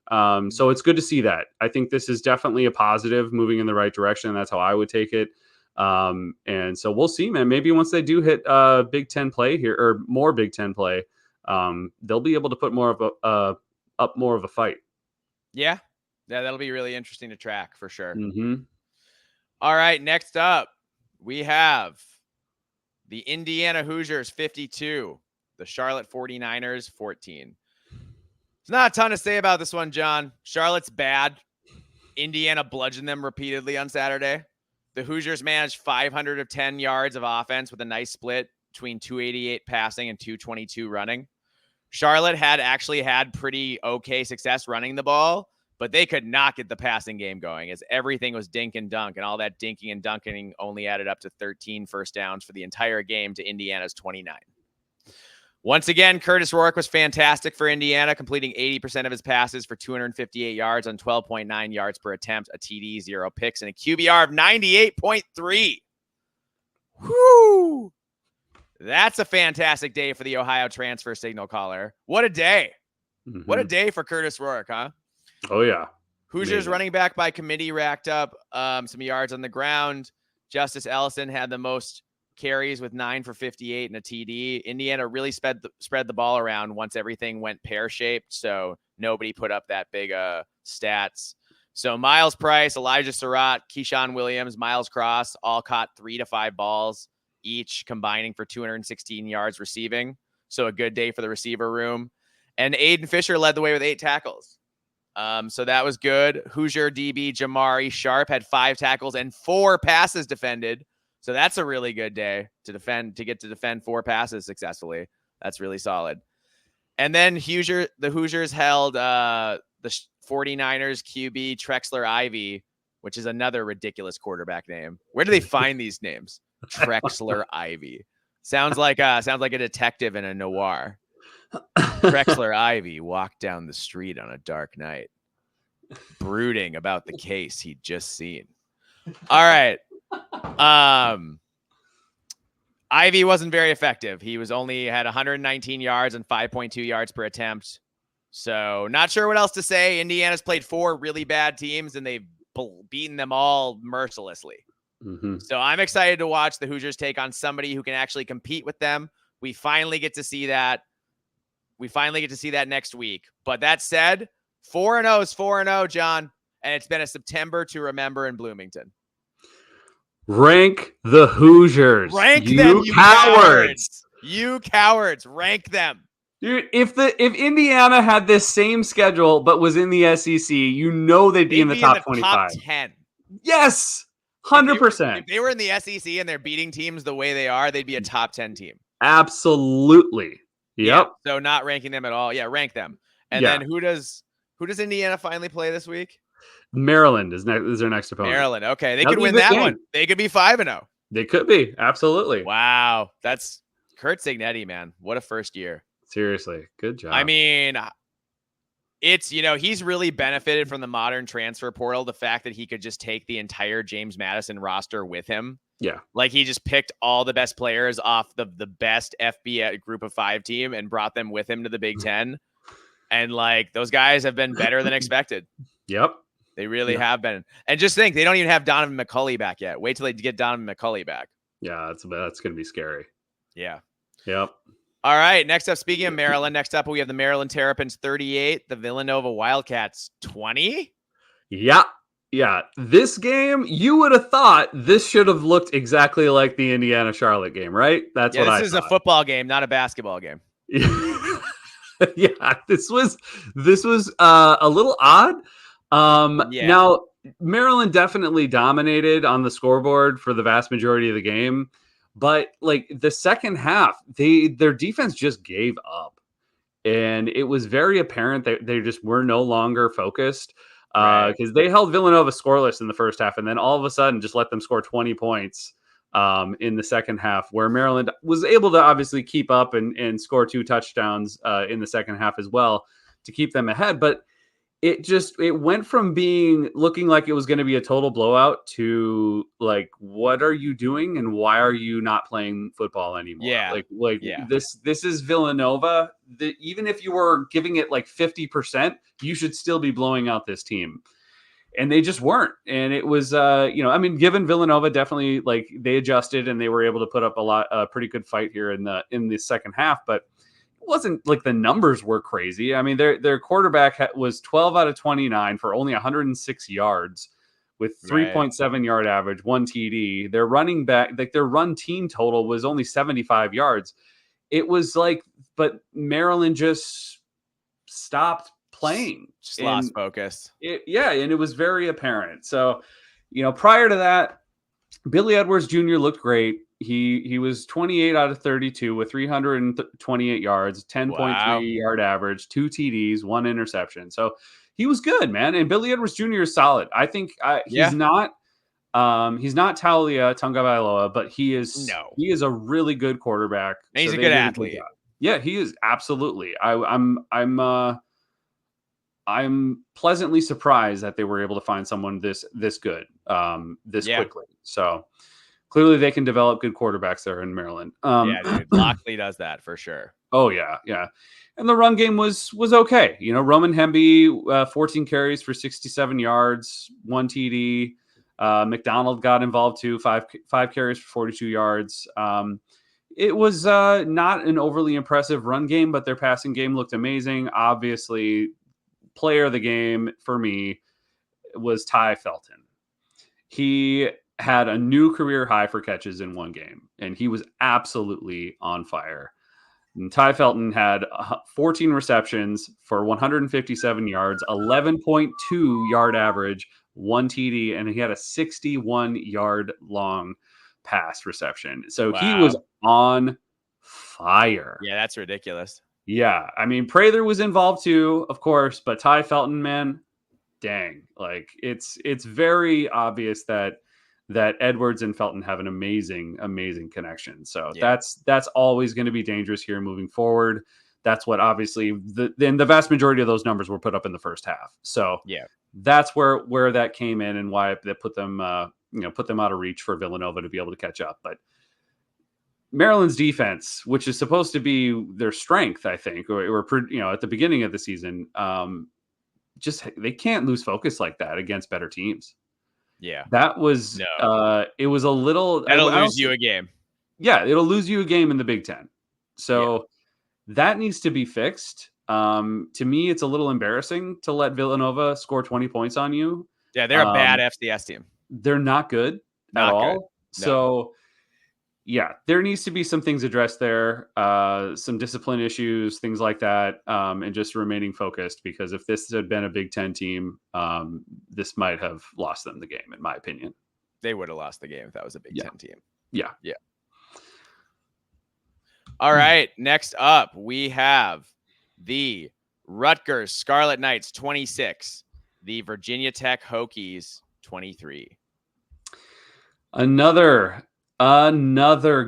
So it's good to see that. I think this is definitely a positive, moving in the right direction. That's how I would take it. And so we'll see, man. Maybe once they do hit Big Ten play here or more Big Ten play, they'll be able to put more of up more of a fight. Yeah, that'll be really interesting to track for sure. Mm-hmm. All right, next up we have the Indiana Hoosiers 52, the Charlotte 49ers 14. There's not a ton to say about this one, John. Charlotte's bad. Indiana bludgeoned them repeatedly on Saturday. The Hoosiers managed 510 yards of offense with a nice split between 288 passing and 222 running. Charlotte had actually had pretty okay success running the ball, but they could not get the passing game going as everything was dink and dunk, and all that dinking and dunking only added up to 13 first downs for the entire game to Indiana's 29. Once again, Curtis Rourke was fantastic for Indiana, completing 80% of his passes for 258 yards on 12.9 yards per attempt, a TD, 0 picks, and a QBR of 98.3. Whoo! That's a fantastic day for the Ohio transfer signal caller. What a day. Mm-hmm. What a day for Curtis Rourke, huh? Oh, yeah. Hoosiers running back by committee racked up some yards on the ground. Justice Ellison had the most carries with 9 for 58 and a TD. Indiana really spread the ball around once everything went pear-shaped, so nobody put up that big stats. So Miles Price, Elijah Surratt, Keyshawn Williams, Miles Cross all caught 3 to 5 balls, each combining for 216 yards receiving. So a good day for the receiver room. And Aiden Fisher led the way with 8 tackles. So that was good. Hoosier DB Jamari Sharp had 5 tackles and 4 passes defended. So that's a really good day to get to defend 4 passes successfully. That's really solid. And then the Hoosiers held the 49ers QB Trexler Ivy, which is another ridiculous quarterback name. Where do they find these names? Trexler Ivy. Sounds like a detective in a noir. Trexler Ivy walked down the street on a dark night, brooding about the case he'd just seen. All right. Ivy wasn't very effective. He had 119 yards and 5.2 yards per attempt. So not sure what else to say. Indiana's played 4 really bad teams and they've beaten them all mercilessly. Mm-hmm. So I'm excited to watch the Hoosiers take on somebody who can actually compete with them. We finally get to see that. Next week. But that said, 4-0 is 4-0, John. And it's been a September to remember in Bloomington. Rank the Hoosiers. Rank them, you cowards. You cowards. Rank them. Dude, if Indiana had this same schedule but was in the SEC, they'd be in the top 25. Top 10. Yes. 100%. If they were in the SEC and they're beating teams the way they are, they'd be a top 10 team. Absolutely. Yep. Yeah, so not ranking them at all. Yeah, rank them. And then who does Indiana finally play this week? Maryland is their next opponent. Maryland. Okay, they could win that one. They could be 5-0. They could be. Absolutely. Wow, that's Kurt Signetti, man. What a first year. Seriously, good job. I mean, it's he's really benefited from the modern transfer portal. The fact that he could just take the entire James Madison roster with him. Yeah. Like he just picked all the best players off the best FB group of 5 team and brought them with him to the Big Ten. And like those guys have been better than expected. Yep. They really have been. And just think, they don't even have Donovan McCulley back yet. Wait till they get Donovan McCulley back. Yeah, that's going to be scary. Yeah. Yep. All right. Next up, speaking of Maryland, next up we have the Maryland Terrapins 38, the Villanova Wildcats 20. Yeah. Yeah. This game, you would have thought this should have looked exactly like the Indiana Charlotte game, right? That's what I thought. This is a football game, not a basketball game. Yeah. This was a little odd. Now Maryland definitely dominated on the scoreboard for the vast majority of the game, but like the second half, their defense just gave up, and it was very apparent that they just were no longer focused because they held Villanova scoreless in the first half, and then all of a sudden just let them score 20 points in the second half, where Maryland was able to obviously keep up and score 2 touchdowns in the second half as well to keep them ahead. But it went from looking like it was going to be a total blowout to like, what are you doing and why are you not playing football anymore? Yeah. This is Villanova. Even if you were giving it like 50%, you should still be blowing out this team. And they just weren't. And it was, given Villanova definitely, like, they adjusted and they were able to put up a pretty good fight here in the second half, but it wasn't like the numbers were crazy. I mean, their quarterback was 12 out of 29 for only 106 yards with 3.7 yard average, 1 TD. Their running back, like their run team total was only 75 yards. It was like, but Maryland just stopped playing. Just lost focus. And it was very apparent. So, prior to that, Billy Edwards Jr. looked great. He was 28 out of 32 with 328 yards, 10.3 yard average, 2 TDs, 1 interception. So he was good, man. And Billy Edwards Jr. is solid. I think he's not Taulia Tagovailoa, but he is a really good quarterback. And he's a good athlete. Yeah, he is absolutely. I'm pleasantly surprised that they were able to find someone this good quickly. So clearly they can develop good quarterbacks there in Maryland. Dude, Lockley does that for sure. Oh yeah. And the run game was okay. Roman Hemby, 14 carries for 67 yards, 1 TD. McDonald got involved too, 5 carries for 42 yards. It was not an overly impressive run game, but their passing game looked amazing. Obviously, player of the game for me was Ty Felton. He had a new career high for catches in one game, and he was absolutely on fire. And Ty Felton had 14 receptions for 157 yards, 11.2 yard average, 1 TD, and he had a 61-yard long pass reception. So he was on fire. Yeah, that's ridiculous. Yeah, I mean, Prather was involved too, of course, but Ty Felton, man, dang, like it's very obvious that Edwards and Felton have an amazing connection. So that's always going to be dangerous here moving forward. That's what obviously the vast majority of those numbers were put up in the first half. So that's where that came in and why they put them out of reach for Villanova to be able to catch up. But Maryland's defense, which is supposed to be their strength, I think, or at the beginning of the season, just they can't lose focus like that against better teams. Yeah, that was it was a little. That'll lose you a game. Yeah, it'll lose you a game in the Big Ten. So that needs to be fixed. To me, it's a little embarrassing to let Villanova score 20 points on you. Yeah, they're a bad FCS team. They're not good at all. No. So. Yeah, there needs to be some things addressed there, some discipline issues, things like that, and just remaining focused, because if this had been a Big Ten team, this might have lost them the game, in my opinion. They would have lost the game if that was a Big Ten team. Yeah. All right, next up, we have the Rutgers Scarlet Knights 26, the Virginia Tech Hokies 23. Another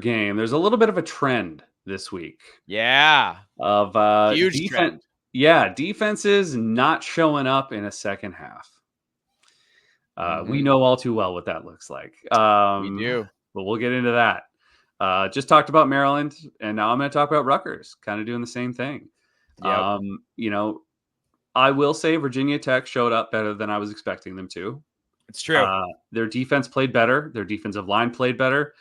game. There's a little bit of a trend this week. Yeah. Of huge trend. Yeah, defenses not showing up in a second half. We know all too well what that looks like. We do. But we'll get into that. Just talked about Maryland, and now I'm going to talk about Rutgers, kind of doing the same thing. Yep. I will say Virginia Tech showed up better than I was expecting them to. It's true. Their defense played better. Their defensive line played better.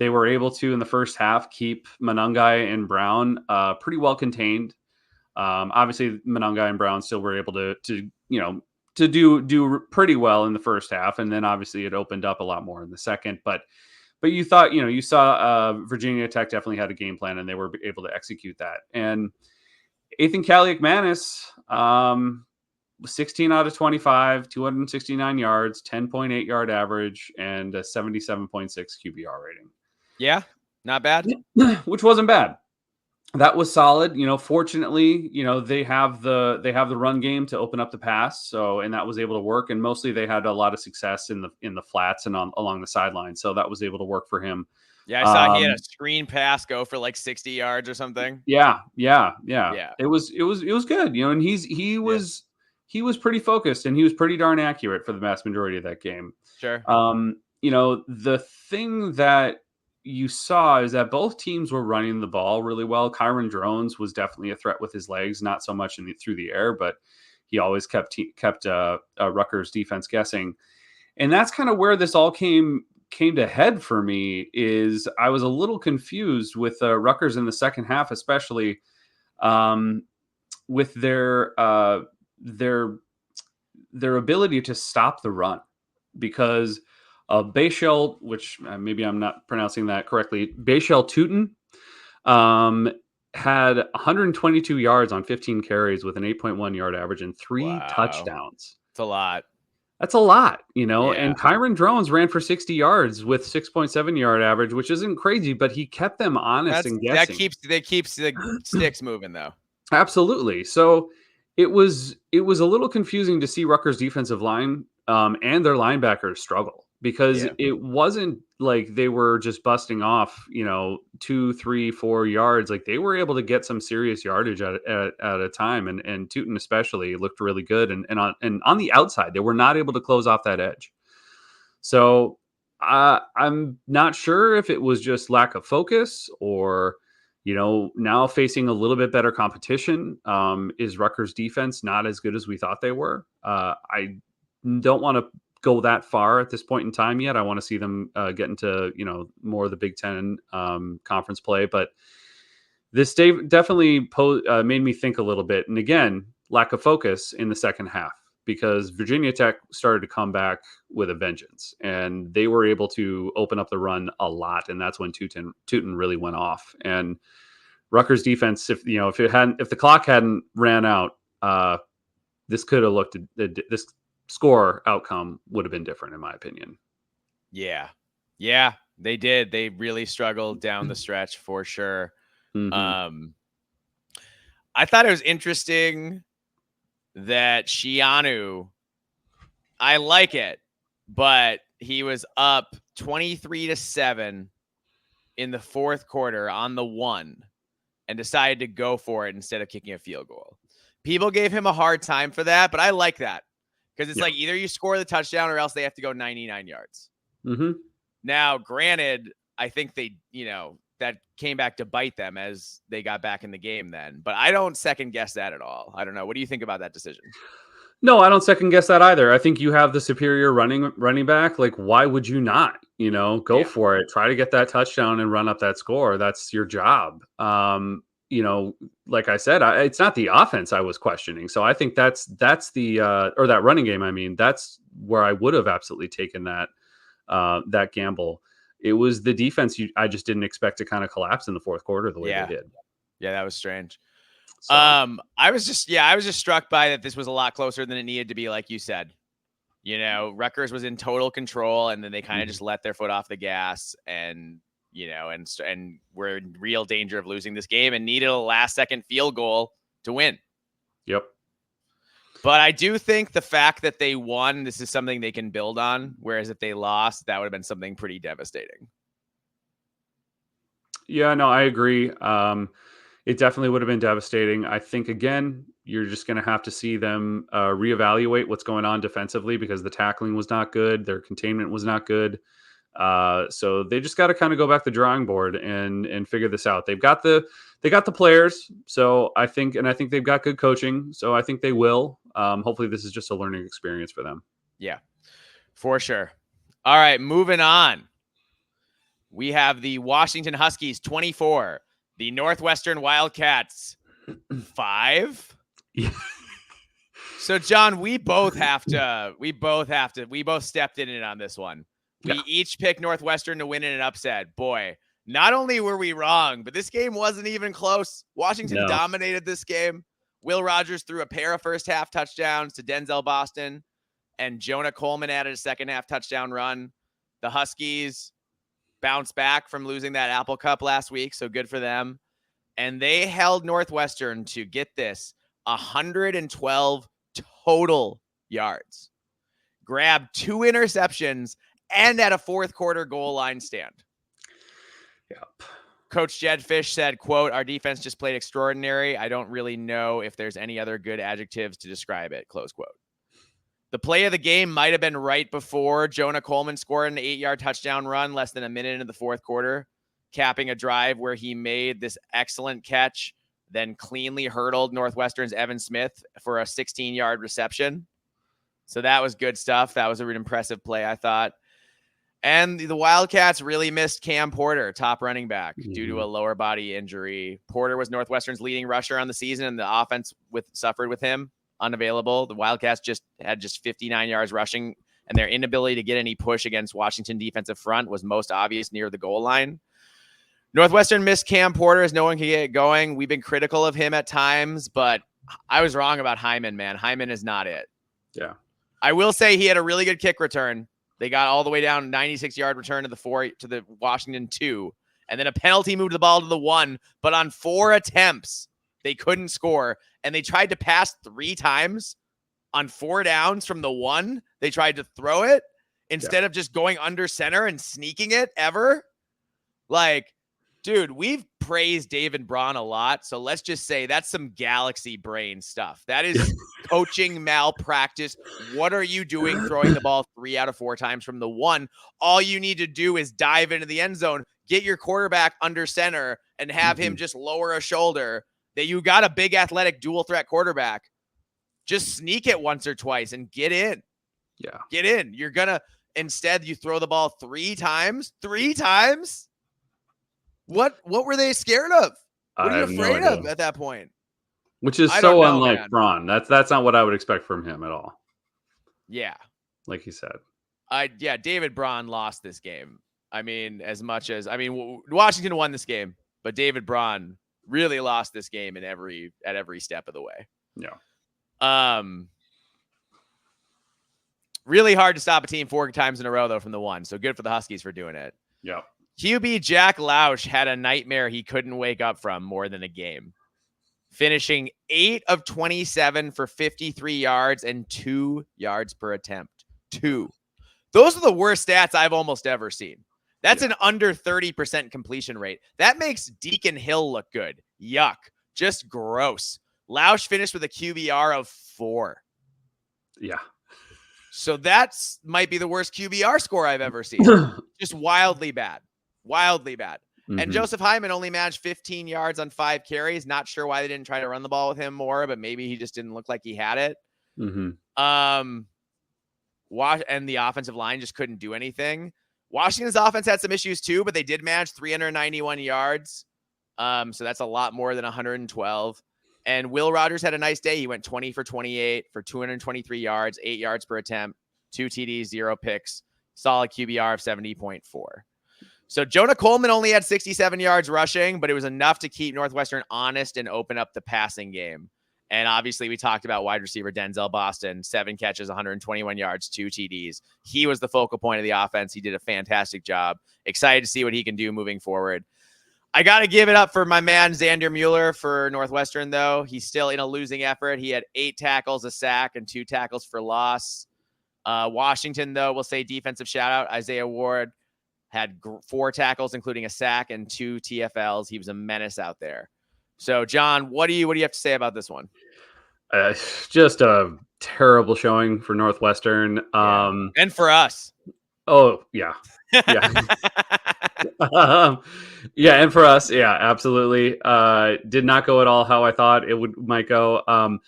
They were able to, in the first half, keep Monangai and Brown pretty well contained. Obviously, Monangai and Brown still were able to do pretty well in the first half, and then obviously it opened up a lot more in the second. But you thought, you saw Virginia Tech definitely had a game plan, and they were able to execute that. And Ethan Kaliakmanis, 16 out of 25, 269 yards, 10.8 yard average, and a 77.6 QBR rating. Yeah, not bad. Which wasn't bad. that was solid. Fortunately, they have the run game to open up the pass. So, and that was able to work. And mostly they had a lot of success in the flats and along the sideline. So that was able to work for him. Yeah, I saw he had a screen pass go for like 60 yards or something. Yeah. Yeah. It was good. And he was pretty focused, and he was pretty darn accurate for the vast majority of that game. Sure. The thing that you saw is that both teams were running the ball really well. Kyron Drones was definitely a threat with his legs, not so much through the air, but he always kept Rutgers defense guessing. And that's kind of where this all came to head for me. Is I was a little confused with Rutgers in the second half, especially with their ability to stop the run, because Bayshell, which maybe I'm not pronouncing that correctly, Bayshell Tootin, had 122 yards on 15 carries with an 8.1 yard average and 3 touchdowns. It's a lot. That's a lot, Yeah. And Kyron Drones ran for 60 yards with 6.7 yard average, which isn't crazy, but he kept them honest and guessing. That keeps the sticks moving, though. Absolutely. So it was a little confusing to see Rutgers defensive line and their linebackers struggle, because it wasn't like they were just busting off, 2, 3, 4 yards. Like, they were able to get some serious yardage at a time. And Tootin especially looked really good. And on the outside, they were not able to close off that edge. So I'm not sure if it was just lack of focus, or, now facing a little bit better competition. Is Rutgers defense not as good as we thought they were? I don't want to go that far at this point in time yet. I want to see them get into, more of the Big Ten conference play. But this definitely made me think a little bit. And again, lack of focus in the second half, because Virginia Tech started to come back with a vengeance, and they were able to open up the run a lot. And that's when Tootin really went off. And Rutgers defense, if the clock hadn't ran out, this could have looked, this score outcome would have been different, in my opinion. Yeah, they did. They really struggled down the stretch for sure. Mm-hmm. I thought it was interesting that Shianu, I like it, but he was up 23-7 in the fourth quarter on the 1 and decided to go for it instead of kicking a field goal. People gave him a hard time for that, but I like that, because it's like either you score the touchdown or else they have to go 99 yards. Mm-hmm. Now, granted, I think they, that came back to bite them as they got back in the game then. But I don't second guess that at all. I don't know. What do you think about that decision? No, I don't second guess that either. I think you have the superior running back. Like, why would you not? Go for it. Try to get that touchdown and run up that score. That's your job. Like I said, it's not the offense I was questioning. So I think that's the or that running game. I mean, that's where I would have absolutely taken that gamble. It was the defense I just didn't expect to kind of collapse in the fourth quarter the way they did. Yeah, that was strange. So. I was just struck by that this was a lot closer than it needed to be, like you said. Rutgers was in total control, and then they kind of just let their foot off the gas, and and we're in real danger of losing this game and needed a last-second field goal to win. Yep. But I do think the fact that they won, this is something they can build on. Whereas if they lost, that would have been something pretty devastating. Yeah, no, I agree. It definitely would have been devastating. I think, again, you're just going to have to see them reevaluate what's going on defensively, because the tackling was not good. Their containment was not good. So they just got to kind of go back to the drawing board and figure this out. They got the players. So I think they've got good coaching. So I think they will. Hopefully this is just a learning experience for them. Yeah, for sure. All right, moving on. We have the Washington Huskies 24, the Northwestern Wildcats 5. So John, we both stepped in it on this one. We each picked Northwestern to win in an upset. Boy, not only were we wrong, but this game wasn't even close. Washington dominated this game. Will Rogers threw a pair of first half touchdowns to Denzel Boston, and Jonah Coleman added a second half touchdown run. The Huskies bounced back from losing that Apple Cup last week, so good for them. and they held Northwestern to, get this, 112 total yards, grabbed 2 interceptions, and at a fourth quarter goal line stand. Yep. Coach Jed Fish said, quote, "Our defense just played extraordinary. I don't really know if there's any other good adjectives to describe it," close quote. The play of the game might have been right before Jonah Coleman scored an 8-yard touchdown run less than a minute into the fourth quarter, capping a drive where he made this excellent catch, then cleanly hurdled Northwestern's Evan Smith for a 16-yard reception. So that was good stuff. That was an impressive play, I thought. And the Wildcats really missed Cam Porter, top running back, due to a lower body injury. Porter was Northwestern's leading rusher on the season, and the offense suffered with him, unavailable. The Wildcats had 59 yards rushing, and their inability to get any push against Washington defensive front was most obvious near the goal line. Northwestern missed Cam Porter as no one could get it going. We've been critical of him at times, but I was wrong about Hyman, man. Hyman is not it. Yeah. I will say he had a really good kick return. They got all the way down, 96-yard return to the Washington 2, and then a penalty moved the ball to the 1. But on 4 attempts, they couldn't score, and they tried to pass 3 times on 4 downs from the 1. They tried to throw it instead of just going under center and sneaking it ever. Like, dude, we've praised David Braun a lot, so let's just say that's some galaxy brain stuff. That is coaching malpractice. What are you doing throwing the ball 3 out of 4 times from the 1? All you need to do is dive into the end zone, get your quarterback under center, and have him just lower a shoulder. That you got a big athletic dual threat quarterback. Just sneak it once or twice and get in. Yeah. Get in. Instead, you throw the ball 3 times. 3 times? What were they scared of? What are you afraid of at that point? Which is so unlike Braun. That's not what I would expect from him at all. Yeah. Like you said. David Braun lost this game. I mean, Washington won this game, but David Braun really lost this game at every step of the way. Yeah. Really hard to stop a team 4 times in a row, though, from the 1. So good for the Huskies for doing it. Yeah. QB Jack Lausch had a nightmare he couldn't wake up from more than a game, finishing 8 of 27 for 53 yards and 2 yards per attempt. 2. Those are the worst stats I've almost ever seen. That's an under 30% completion rate. That makes Deacon Hill look good. Yuck. Just gross. Lausch finished with a QBR of 4. Yeah. So that's might be the worst QBR score I've ever seen. Just wildly bad. Wildly bad. And Joseph Hyman only managed 15 yards on 5 carries. Not sure why they didn't try to run the ball with him more, but maybe he just didn't look like he had it. And the offensive line just couldn't do anything. Washington's offense had some issues too, but they did manage 391 yards. So that's a lot more than 112. And Will Rogers had a nice day. He went 20 for 28 for 223 yards, 8 yards per attempt, 2 TDs, 0 picks, solid QBR of 70.4. So Jonah Coleman only had 67 yards rushing, but it was enough to keep Northwestern honest and open up the passing game. And obviously we talked about wide receiver Denzel Boston, 7 catches, 121 yards, 2 TDs. He was the focal point of the offense. He did a fantastic job. Excited to see what he can do moving forward. I got to give it up for my man Xander Mueller for Northwestern, though. He's still in a losing effort. He had 8 tackles, a sack, and 2 tackles for loss. Washington, though, we'll say defensive shout-out. Isaiah Ward had 4 tackles, including a sack and 2 TFLs. He was a menace out there. So, John, what do you have to say about this one? Just a terrible showing for Northwestern. And for us. Oh, yeah. Yeah. And for us, yeah, absolutely. Did not go at all how I thought it might go.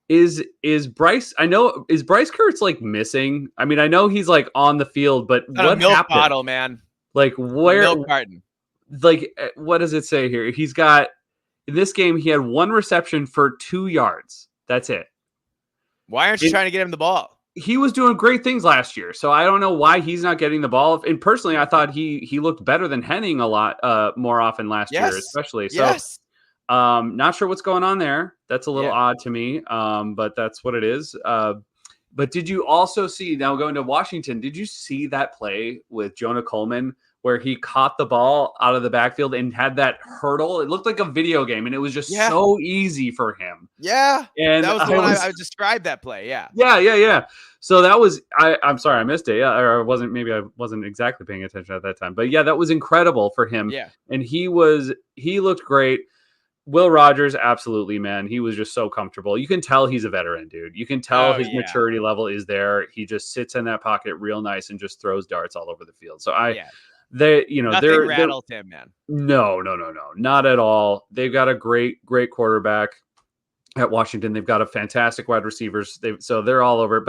Is Bryce? Is Bryce Kurtz like missing? I mean, I know he's like on the field, but what milk happened? Bottle, man. Like where? Milk carton. Like what does it say here? He's got in this game. He had 1 reception for 2 yards. That's it. Why aren't you trying to get him the ball? He was doing great things last year, so I don't know why he's not getting the ball. And personally, I thought he looked better than Henning a lot more often last year, especially. So, not sure what's going on there. That's a little odd to me, but that's what it is. But did you also see, now going to Washington, did you see that play with Jonah Coleman where he caught the ball out of the backfield and had that hurdle. It looked like a video game, and it was just so easy for him. Yeah. And That was the one I described that play. Yeah. Yeah. So that was, I'm sorry, I missed it. Yeah. Or I wasn't exactly paying attention at that time, but yeah, that was incredible for him. Yeah. And he looked great. Will Rogers, absolutely, man. He was just so comfortable. You can tell he's a veteran, dude. You can tell his maturity level is there. He just sits in that pocket real nice and just throws darts all over the field. So nothing rattled him, man. No, not at all. They've got a great quarterback at Washington. They've got a fantastic wide receivers. So they're all over.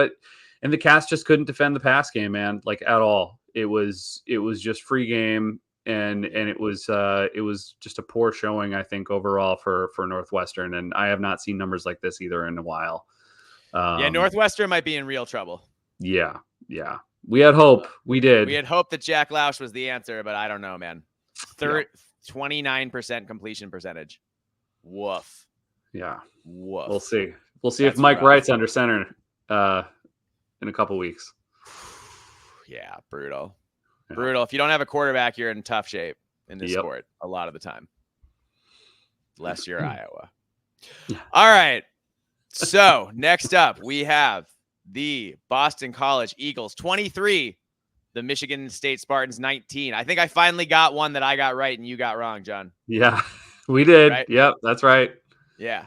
And the Cats just couldn't defend the pass game, man, like at all. It was just free game. And it was just a poor showing, I think, overall for Northwestern. And I have not seen numbers like this either in a while. Northwestern might be in real trouble. Yeah. We had hope. We did. We had hope that Jack Lausch was the answer, but I don't know, man. 29% completion percentage. Woof. Yeah. Woof. We'll see. We'll see if Mike Wright's under center in a couple weeks. Yeah, brutal. Yeah. Brutal. If you don't have a quarterback, you're in tough shape in this sport a lot of the time. Unless you're Iowa. Yeah. All right. So next up, we have the Boston College Eagles 23, the Michigan State Spartans 19. I think I finally got one that I got right and you got wrong, John. Yeah, we did. Right? Yep, that's right. Yeah.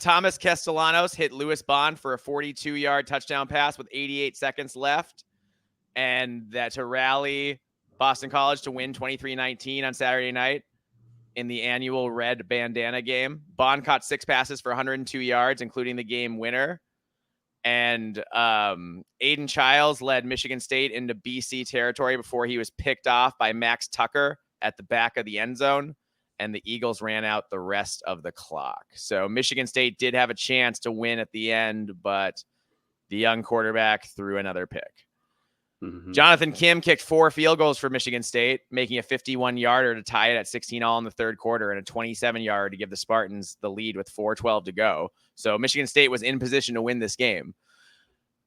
Thomas Castellanos hit Lewis Bond for a 42-yard touchdown pass with 88 seconds left. And that to rally Boston College to win 23-19 on Saturday night in the annual red bandana game. Bond caught 6 passes for 102 yards, including the game winner. And Aiden Childs led Michigan State into BC territory before he was picked off by Max Tucker at the back of the end zone. And the Eagles ran out the rest of the clock. So Michigan State did have a chance to win at the end, but the young quarterback threw another pick. Mm-hmm. Jonathan Kim kicked 4 field goals for Michigan State, making a 51-yarder to tie it at 16-all in the third quarter and a 27-yard to give the Spartans the lead with 4:12 to go. So Michigan State was in position to win this game.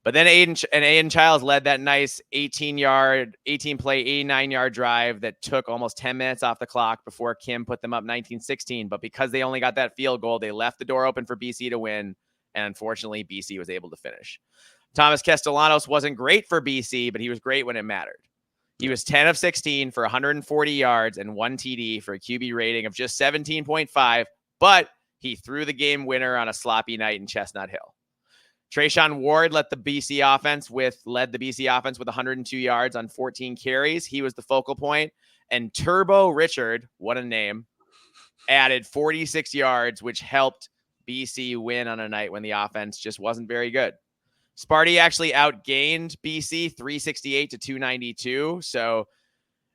But then Aiden Childs led that nice 18-play, 89-yard drive that took almost 10 minutes off the clock before Kim put them up 19-16. But because they only got that field goal, they left the door open for BC to win. And unfortunately, BC was able to finish. Thomas Castellanos wasn't great for BC, but he was great when it mattered. He was 10 of 16 for 140 yards and 1 TD for a QB rating of just 17.5, but he threw the game winner on a sloppy night in Chestnut Hill. Trayshawn Ward led the BC offense with 102 yards on 14 carries. He was the focal point. And Turbo Richard, what a name, added 46 yards, which helped BC win on a night when the offense just wasn't very good. Sparty actually outgained BC 368 to 292. So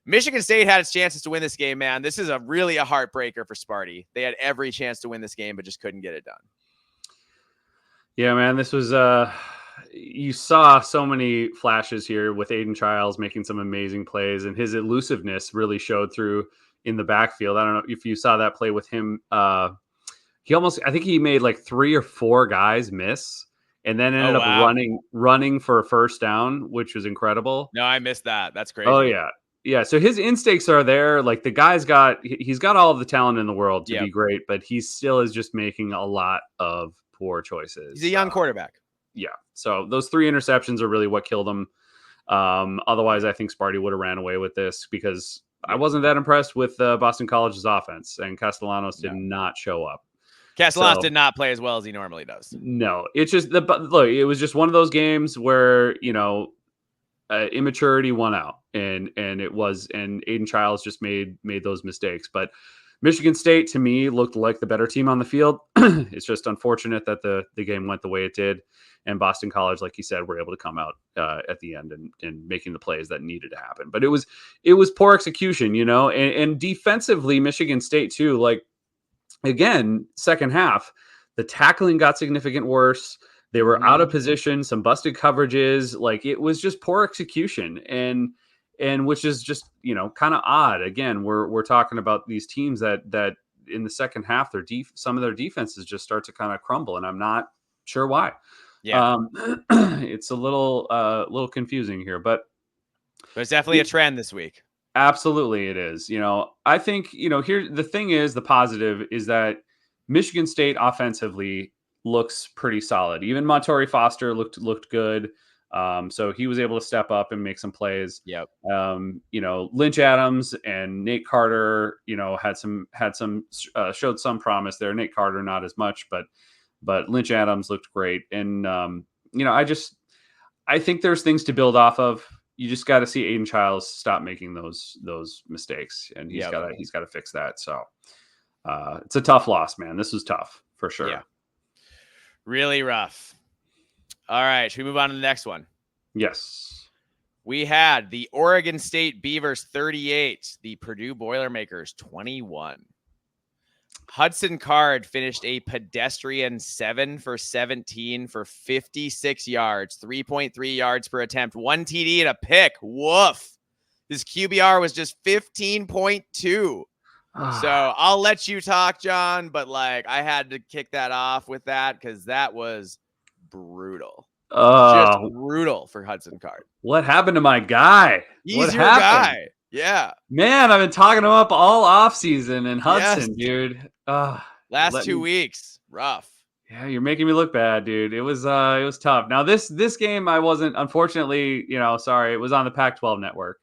Michigan State had its chances to win this game, man. This is really a heartbreaker for Sparty. They had every chance to win this game, but just couldn't get it done. Yeah, man, this was you saw so many flashes here with Aiden Childs making some amazing plays, and his elusiveness really showed through in the backfield. I don't know if you saw that play with him. I think he made like 3 or 4 guys miss. And then ended up running for a first down, which was incredible. No, I missed that. That's crazy. Oh, yeah. Yeah, so his instincts are there. Like he's got all of the talent in the world to be great, but he still is just making a lot of poor choices. He's a young quarterback. Yeah, so those 3 interceptions are really what killed him. Otherwise, I think Sparty would have ran away with this because I wasn't that impressed with Boston College's offense, and Castellanos did not show up. Castellanos did not play as well as he normally does. No, it's just it was just one of those games where, immaturity won out and Aiden Childs just made those mistakes. But Michigan State to me looked like the better team on the field. It's just unfortunate that the game went the way it did. And Boston College, like you said, were able to come out at the end and making the plays that needed to happen. But it was poor execution, and defensively, Michigan State too, like, again, second half, the tackling got significant worse. They were out of position, some busted coverages. Like it was just poor execution, and which is just kind of odd. Again, we're talking about these teams that in the second half, some of their defenses just start to kind of crumble, and I'm not sure why. Yeah, it's a little confusing here, but it's definitely a trend this week. Absolutely, it is. I think, here the thing is, the positive is that Michigan State offensively looks pretty solid. Even Montori Foster looked good. So he was able to step up and make some plays. Yep. Lynch Adams and Nate Carter, showed some promise there. Nate Carter not as much, but Lynch Adams looked great. And I think there's things to build off of. You just got to see Aiden Childs stop making those mistakes, and he's got to fix that. So it's a tough loss, man. This was tough for sure. Yeah. Really rough. All right, should we move on to the next one? Yes. We had the Oregon State Beavers 38, the Purdue Boilermakers 21. Hudson Card finished a pedestrian 7 for 17 for 56 yards, 3.3 yards per attempt, 1 TD and a pick. Woof. His QBR was just 15.2. So I'll let you talk, John, but I had to kick that off with that because that was brutal. Just brutal for Hudson Card. What happened to my guy? He's your guy. Yeah. Man, I've been talking him up all offseason, and Hudson, dude. Last 2 weeks, rough. Yeah, you're making me look bad, dude. It was tough. Now this game I wasn't, unfortunately, sorry, it was on the Pac-12 network.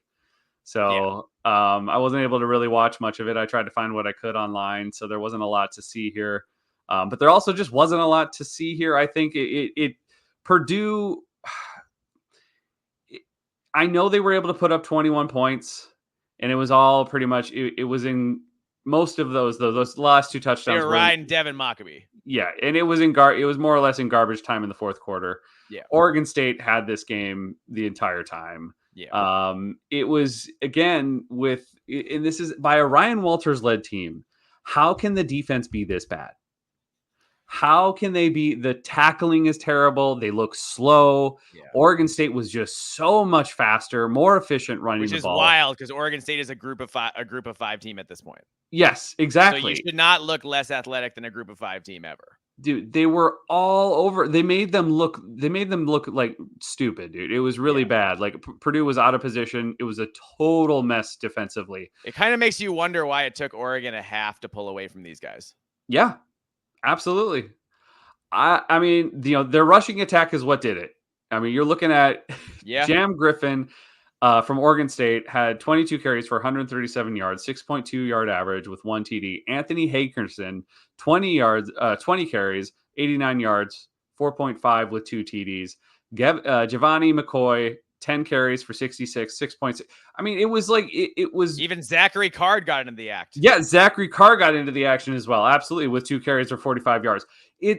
So I wasn't able to really watch much of it. I tried to find what I could online, so there wasn't a lot to see here. But there also just wasn't a lot to see here. I think Purdue, I know they were able to put up 21 points, and it was all pretty much, it was in most of those last 2 touchdowns. They were riding Devin Mockabee. Yeah, and it was it was more or less in garbage time in the fourth quarter. Yeah. Oregon State had this game the entire time. Yeah. It was, again, and this is by a Ryan Walters led team. How can the defense be this bad? How can they be? The tackling is terrible. They look slow. Yeah. Oregon State was just so much faster, more efficient running the ball. Which is wild because Oregon State is a group of 5 team at this point. Yes, exactly. So you should not look less athletic than a group of 5 team ever. Dude, they were all over. They made them look like stupid, dude. It was really bad. Purdue was out of position. It was a total mess defensively. It kind of makes you wonder why it took Oregon a half to pull away from these guys. Yeah. Absolutely. I mean, their rushing attack is what did it. I mean, you're looking at Jam Griffin from Oregon State had 22 carries for 137 yards, 6.2 yard average with 1 TD. Anthony Hakerson, 20 carries, 89 yards, 4.5 with 2 TDs. Giovanni McCoy, 10 carries for 66, 6.6. I mean, it was it was... Even Zachary Card got into the act. Yeah, Zachary Card got into the action as well. Absolutely, with 2 carries for 45 yards.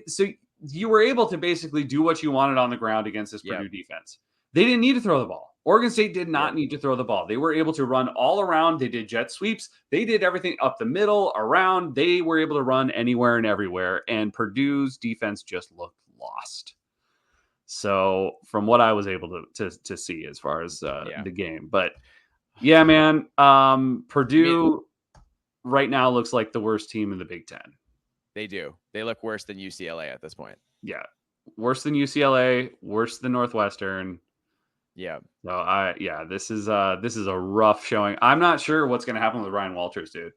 So you were able to basically do what you wanted on the ground against this Purdue defense. They didn't need to throw the ball. Oregon State did not need to throw the ball. They were able to run all around. They did jet sweeps. They did everything up the middle, around. They were able to run anywhere and everywhere. And Purdue's defense just looked lost. So from what I was able to see as far as the game. But yeah, man, Purdue right now looks like the worst team in the Big Ten. They do. They look worse than UCLA at this point. Yeah. Worse than UCLA, worse than Northwestern. Yeah. So this is a rough showing. I'm not sure what's going to happen with Ryan Walters, dude.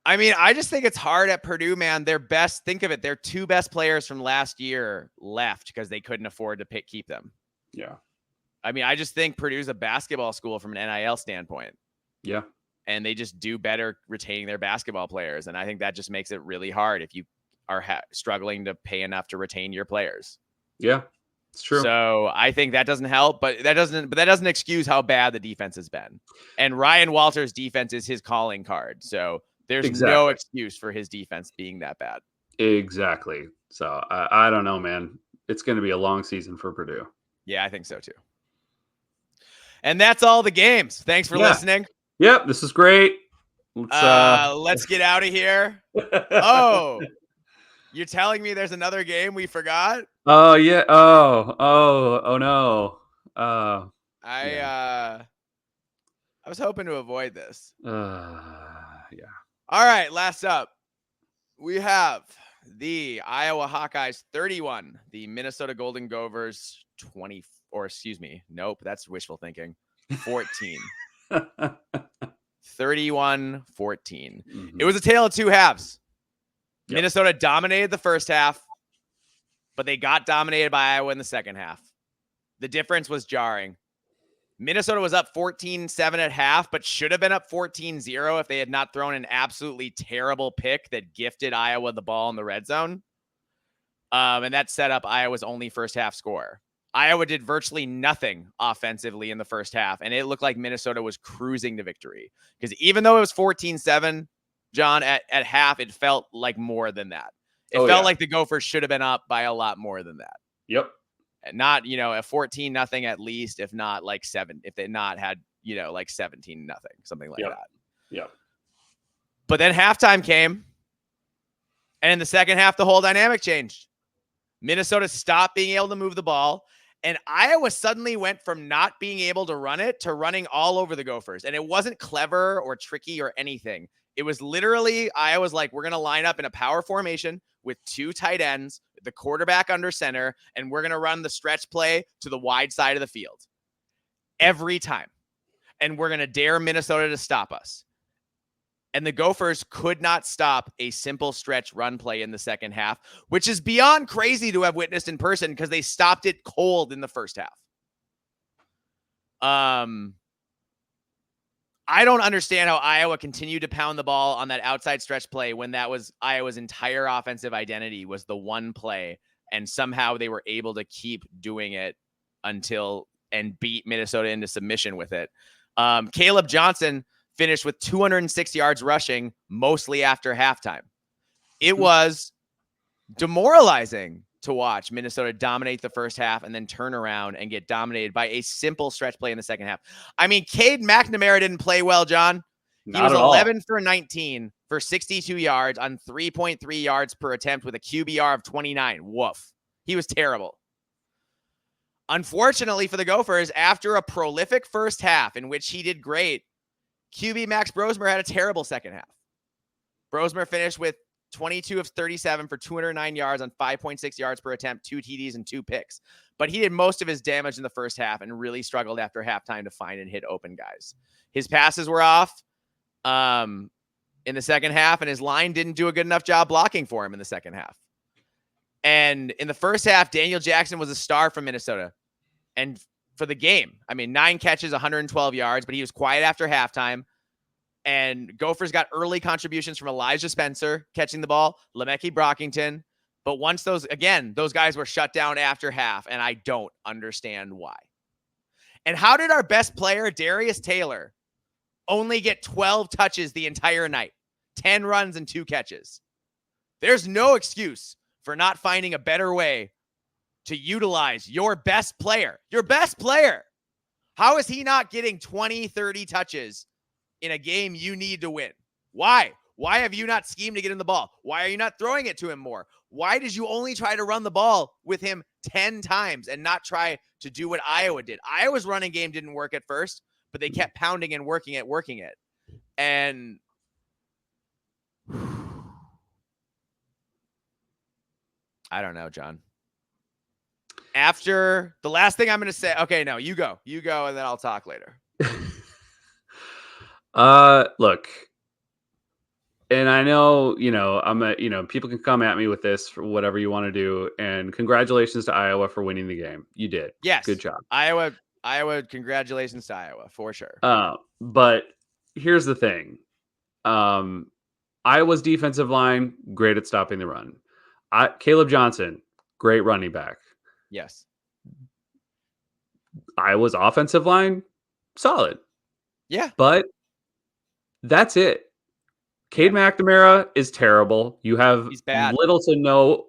I mean, I just think it's hard at Purdue, man. Think of it. Their 2 best players from last year left because they couldn't afford to keep them. Yeah. I mean, I just think Purdue's a basketball school from an NIL standpoint. Yeah. And they just do better retaining their basketball players. And I think that just makes it really hard if you are struggling to pay enough to retain your players. Yeah, it's true. So I think that doesn't help, but that doesn't excuse how bad the defense has been. And Ryan Walters' defense is his calling card. So there's no excuse for his defense being that bad. Exactly. So I don't know, man. It's going to be a long season for Purdue. Yeah, I think so too. And that's all the games. Thanks for listening. Yep, this is great. Let's get out of here. Oh, you're telling me there's another game we forgot? Oh yeah. Oh no. I was hoping to avoid this. Yeah. All right, last up, we have the Iowa Hawkeyes 31, the Minnesota Golden Gophers 20, or excuse me, nope, that's wishful thinking. 14. 31-14. Mm-hmm. It was a tale of two halves. Yep. Minnesota dominated the first half, but they got dominated by Iowa in the second half. The difference was jarring. Minnesota was up 14-7 at half, but should have been up 14-0 if they had not thrown an absolutely terrible pick that gifted Iowa the ball in the red zone. And that set up Iowa's only first half score. Iowa did virtually nothing offensively in the first half, and it looked like Minnesota was cruising to victory. Because even though it was 14-7, John, at half, it felt like more than that. It felt like the Gophers should have been up by a lot more than that. Yep. Not, a 14-0 at least, if not like 7, if they not had, like 17-0, something like that. Yeah. But then halftime came, and in the second half, the whole dynamic changed. Minnesota stopped being able to move the ball, and Iowa suddenly went from not being able to run it to running all over the Gophers. And it wasn't clever or tricky or anything. It was literally, Iowa's like, we're going to line up in a power formation with 2 tight ends, the quarterback under center, and we're going to run the stretch play to the wide side of the field every time. And we're going to dare Minnesota to stop us. And the Gophers could not stop a simple stretch run play in the second half, which is beyond crazy to have witnessed in person because they stopped it cold in the first half. I don't understand how Iowa continued to pound the ball on that outside stretch play when that was Iowa's entire offensive identity, was the one play, and somehow they were able to keep doing it and beat Minnesota into submission with it. Caleb Johnson finished with 206 yards rushing, mostly after halftime. It was demoralizing to watch Minnesota dominate the first half and then turn around and get dominated by a simple stretch play in the second half. I mean, Cade McNamara didn't play well, John. He was 11 for 19 for 62 yards on 3.3 yards per attempt with a QBR of 29. Woof. He was terrible. Unfortunately for the Gophers, after a prolific first half in which he did great, QB Max Brosmer had a terrible second half. Brosmer finished with 22 of 37 for 209 yards on 5.6 yards per attempt, 2 TDs and 2 picks. But he did most of his damage in the first half and really struggled after halftime to find and hit open guys. His passes were off in the second half, and his line didn't do a good enough job blocking for him in the second half. And in the first half, Daniel Jackson was a star from Minnesota. And for the game, 9 catches, 112 yards, but he was quiet after halftime. And Gophers got early contributions from Elijah Spencer catching the ball, Lemeke Brockington. But once those guys were shut down after half, and I don't understand why. And how did our best player, Darius Taylor, only get 12 touches the entire night? 10 runs and 2 catches. There's no excuse for not finding a better way to utilize your best player. Your best player. How is he not getting 20, 30 touches in a game you need to win? Why? Why have you not schemed to get him the ball? Why are you not throwing it to him more? Why did you only try to run the ball with him 10 times and not try to do what Iowa did? Iowa's running game didn't work at first, but they kept pounding and working it. And I don't know, John. After the last thing I'm going to say, okay, no, you go, and then I'll talk later. Look, and I know, people can come at me with this for whatever you want to do. And congratulations to Iowa for winning the game. You did. Yes. Good job. Iowa, congratulations to Iowa for sure. But here's the thing. Iowa's defensive line, great at stopping the run. Caleb Johnson, great running back. Yes. Iowa's offensive line, solid. Yeah. But that's it. Cade McNamara is terrible. You have little to no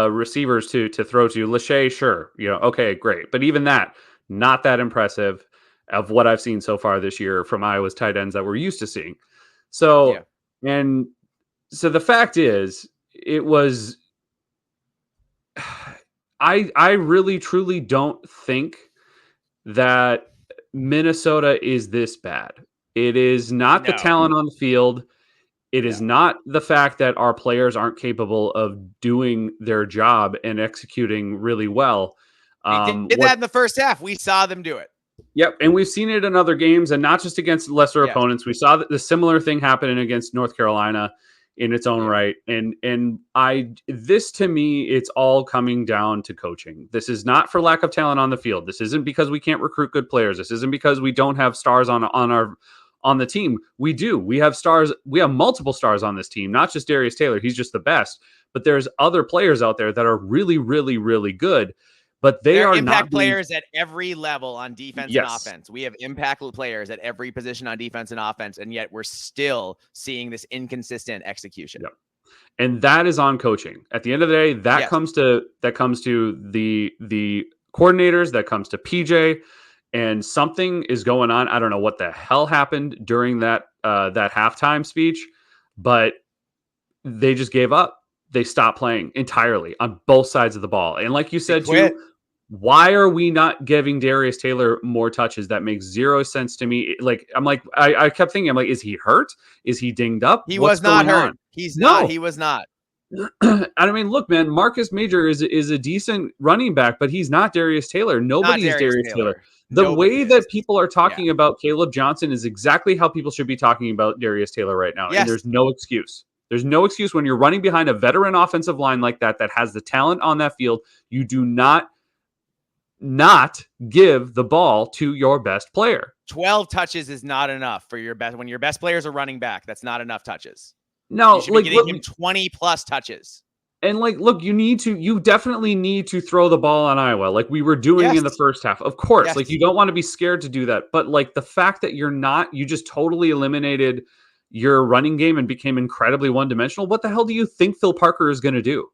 receivers to throw to. Lachey, sure. Okay, great. But even that, not that impressive of what I've seen so far this year from Iowa's tight ends that we're used to seeing. So, and so the fact is, it was, I really, truly don't think that Minnesota is this bad. It is not the talent on the field. It is not the fact that our players aren't capable of doing their job and executing really well. They did that in the first half. We saw them do it. Yep, and we've seen it in other games, and not just against lesser Yes. opponents. We saw the similar thing happening against North Carolina in its own right. And this to me, it's all coming down to coaching. This is not for lack of talent on the field. This isn't because we can't recruit good players. This isn't because we don't have stars on the team. We do. We have stars. We have multiple stars on this team, not just Darius Taylor. He's just the best. But there's other players out there that are really, really, really good. But they They're are impact not being, players at every level on defense and offense. We have impact players at every position on defense and offense, and yet we're still seeing this inconsistent execution. Yep. And that is on coaching. At the end of the day, that comes to the coordinators, that comes to PJ, and something is going on. I don't know what the hell happened during that halftime speech, but they just gave up. They stopped playing entirely on both sides of the ball. And like you said too, why are we not giving Darius Taylor more touches? That makes zero sense to me. I kept thinking, I'm like, is he hurt? Is he dinged up? What's was not hurt. He's not. He was not. I mean, look, man, Marcus Major is a decent running back, but he's not Darius Taylor. Nobody is Darius Taylor. The way that people are talking about Caleb Johnson is exactly how people should be talking about Darius Taylor right now. And there's no excuse. There's no excuse when you're running behind a veteran offensive line like that has the talent on that field. You do not give the ball to your best player. 12 touches is not enough for your best. When your best players are running back, that's not enough touches. No, you should be getting him 20 plus touches. And look, you definitely need to throw the ball on Iowa like we were doing in the first half. Of course, you don't want to be scared to do that. But the fact that you just totally eliminated your running game and became incredibly one-dimensional. What the hell do you think Phil Parker is going to do?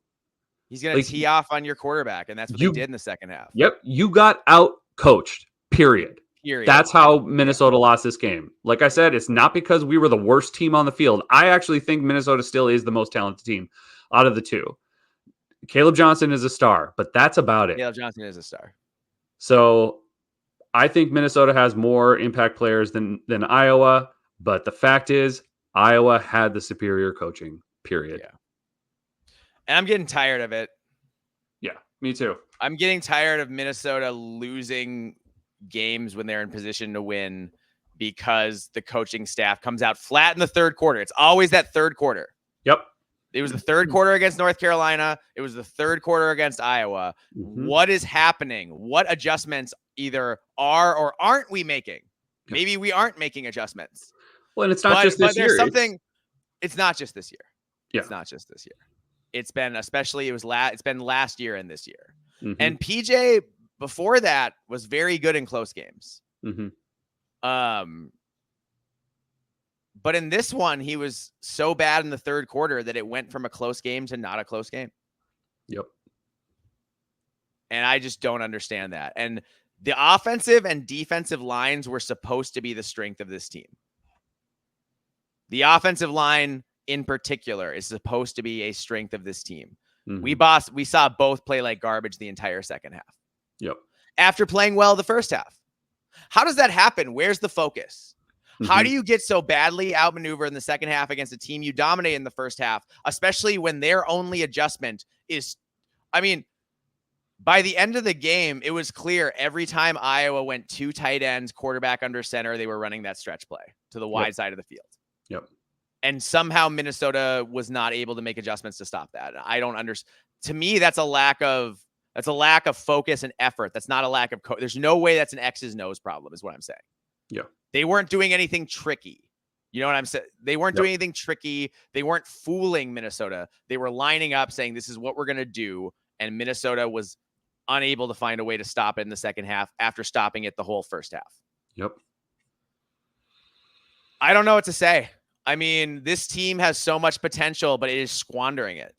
He's going to tee off on your quarterback, and that's what they did in the second half. Yep, you got out-coached, period. That's how Minnesota lost this game. Like I said, it's not because we were the worst team on the field. I actually think Minnesota still is the most talented team out of the two. Caleb Johnson is a star, but that's about it. Caleb Johnson is a star. So I think Minnesota has more impact players than Iowa, but the fact is Iowa had the superior coaching, period. Yeah. And I'm getting tired of it. Yeah, me too. I'm getting tired of Minnesota losing games when they're in position to win because the coaching staff comes out flat in the third quarter. It's always that third quarter. Yep. It was the third quarter against North Carolina. It was the third quarter against Iowa. Mm-hmm. What is happening? What adjustments either are or aren't we making? Maybe we aren't making adjustments. Well, and it's not just this year. There's something. It's not just this year. Yeah. It's not just this year. It's been it's been last year and this year. Mm-hmm. And PJ before that was very good in close games. Mm-hmm. But in this one, he was so bad in the third quarter that it went from a close game to not a close game. Yep. And I just don't understand that. And the offensive and defensive lines were supposed to be the strength of this team. The offensive line in particular is supposed to be a strength of this team. Mm-hmm. We saw both play like garbage the entire second half. Yep. After playing well the first half. How does that happen? Where's the focus? Mm-hmm. How do you get so badly outmaneuvered in the second half against a team you dominate in the first half, especially when their only adjustment is, by the end of the game, it was clear every time Iowa went two tight ends, quarterback under center, they were running that stretch play to the wide side of the field. Yep. And somehow Minnesota was not able to make adjustments to stop that. I don't understand. To me, that's a lack of focus and effort. That's not a lack of there's no way that's an X's and O's problem, is what I'm saying. Yeah. They weren't doing anything tricky. You know what I'm saying? They weren't doing anything tricky. They weren't fooling Minnesota. They were lining up saying, this is what we're going to do. And Minnesota was unable to find a way to stop it in the second half after stopping it the whole first half. Yep. I don't know what to say. This team has so much potential, but it is squandering it.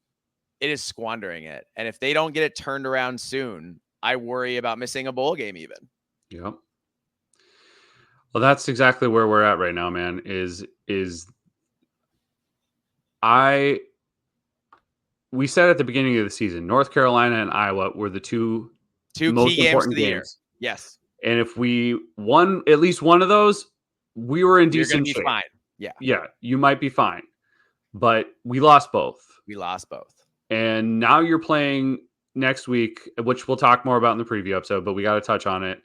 It is squandering it. And if they don't get it turned around soon, I worry about missing a bowl game even. Yep. Well, that's exactly where we're at right now, man, we said at the beginning of the season, North Carolina and Iowa were the two most key important games of the games. Year. Yes. And if we won at least one of those, we were in decent shape. Fine. Yeah. Yeah, you might be fine. But we lost both. And now you're playing next week, which we'll talk more about in the preview episode, but we got to touch on it.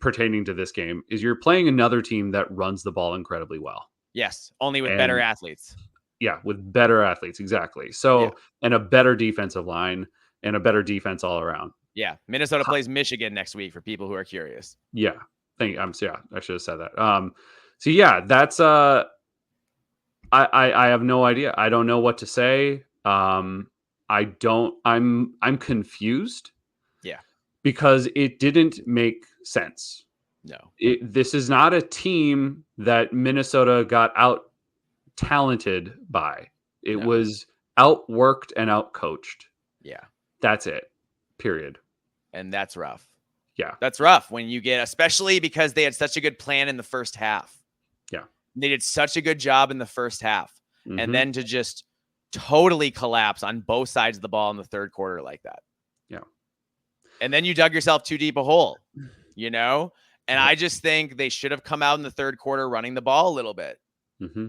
pertaining to this game is you're playing another team that runs the ball incredibly well. Yes, only with And better athletes. yeah, with better athletes, exactly. So, and a better defensive line and a better defense all around. Yeah, Minnesota plays Michigan next week for people who are curious. Yeah, I should have said that. So yeah, that's I have no idea. I don't know what to say. I'm confused. Yeah. Because it didn't make sense. No. This is not a team that Minnesota got out talented by. It was outworked and outcoached. Yeah. That's it. Period. And that's rough. Yeah. That's rough when you get, especially because they had such a good plan in the first half. Yeah. They did such a good job in the first half. Mm-hmm. And then to just totally collapse on both sides of the ball in the third quarter like that. Yeah. And then you dug yourself too deep a hole, And I just think they should have come out in the third quarter running the ball a little bit. Mm-hmm.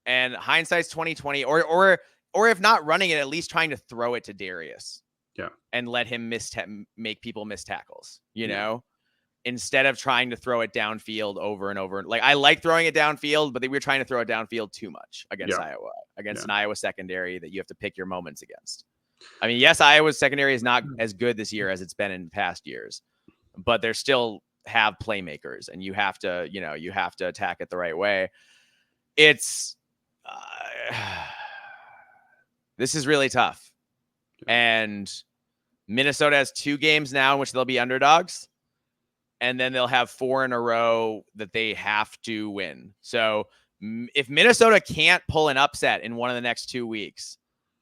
And hindsight's 2020, or if not running it, at least trying to throw it to Darius. Yeah. And let him make people miss tackles, instead of trying to throw it downfield over and over. Like, I like throwing it downfield, but they were trying to throw it downfield too much against Iowa, an Iowa secondary that you have to pick your moments against. I mean, yes, Iowa's secondary is not as good this year as it's been in past years, but they still have playmakers, and you have to attack it the right way. It's this is really tough. And Minnesota has 2 games now in which they'll be underdogs, and then they'll have 4 in a row that they have to win. So if Minnesota can't pull an upset in one of the next 2 weeks,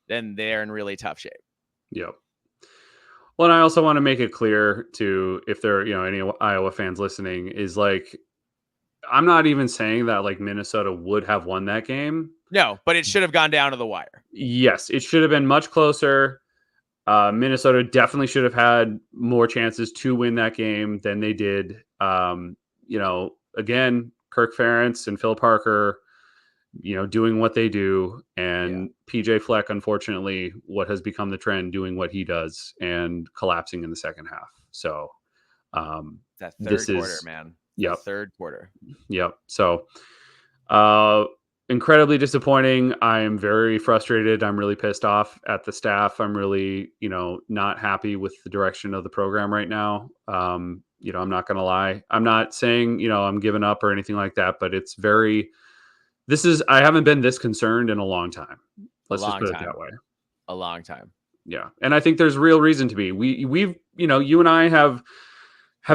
then they're in really tough shape. Yep. Well, and I also want to make it clear to, if there are, any Iowa fans listening, is like, I'm not even saying that like Minnesota would have won that game. No, but it should have gone down to the wire. Yes, it should have been much closer. Minnesota definitely should have had more chances to win that game than they did. Again, Kirk Ferentz and Phil Parker, doing what they do, and PJ Fleck, unfortunately, what has become the trend, doing what he does and collapsing in the second half. So that third quarter, man. Yep. Third quarter. Yep. So incredibly disappointing. I'm very frustrated. I'm really pissed off at the staff. I'm really, not happy with the direction of the program right now. I'm not going to lie. I'm not saying, I'm giving up or anything like that, but it's I haven't been this concerned in a long time. Let's just put it that way. A long time. Yeah. And I think there's real reason to be. We've, you and I have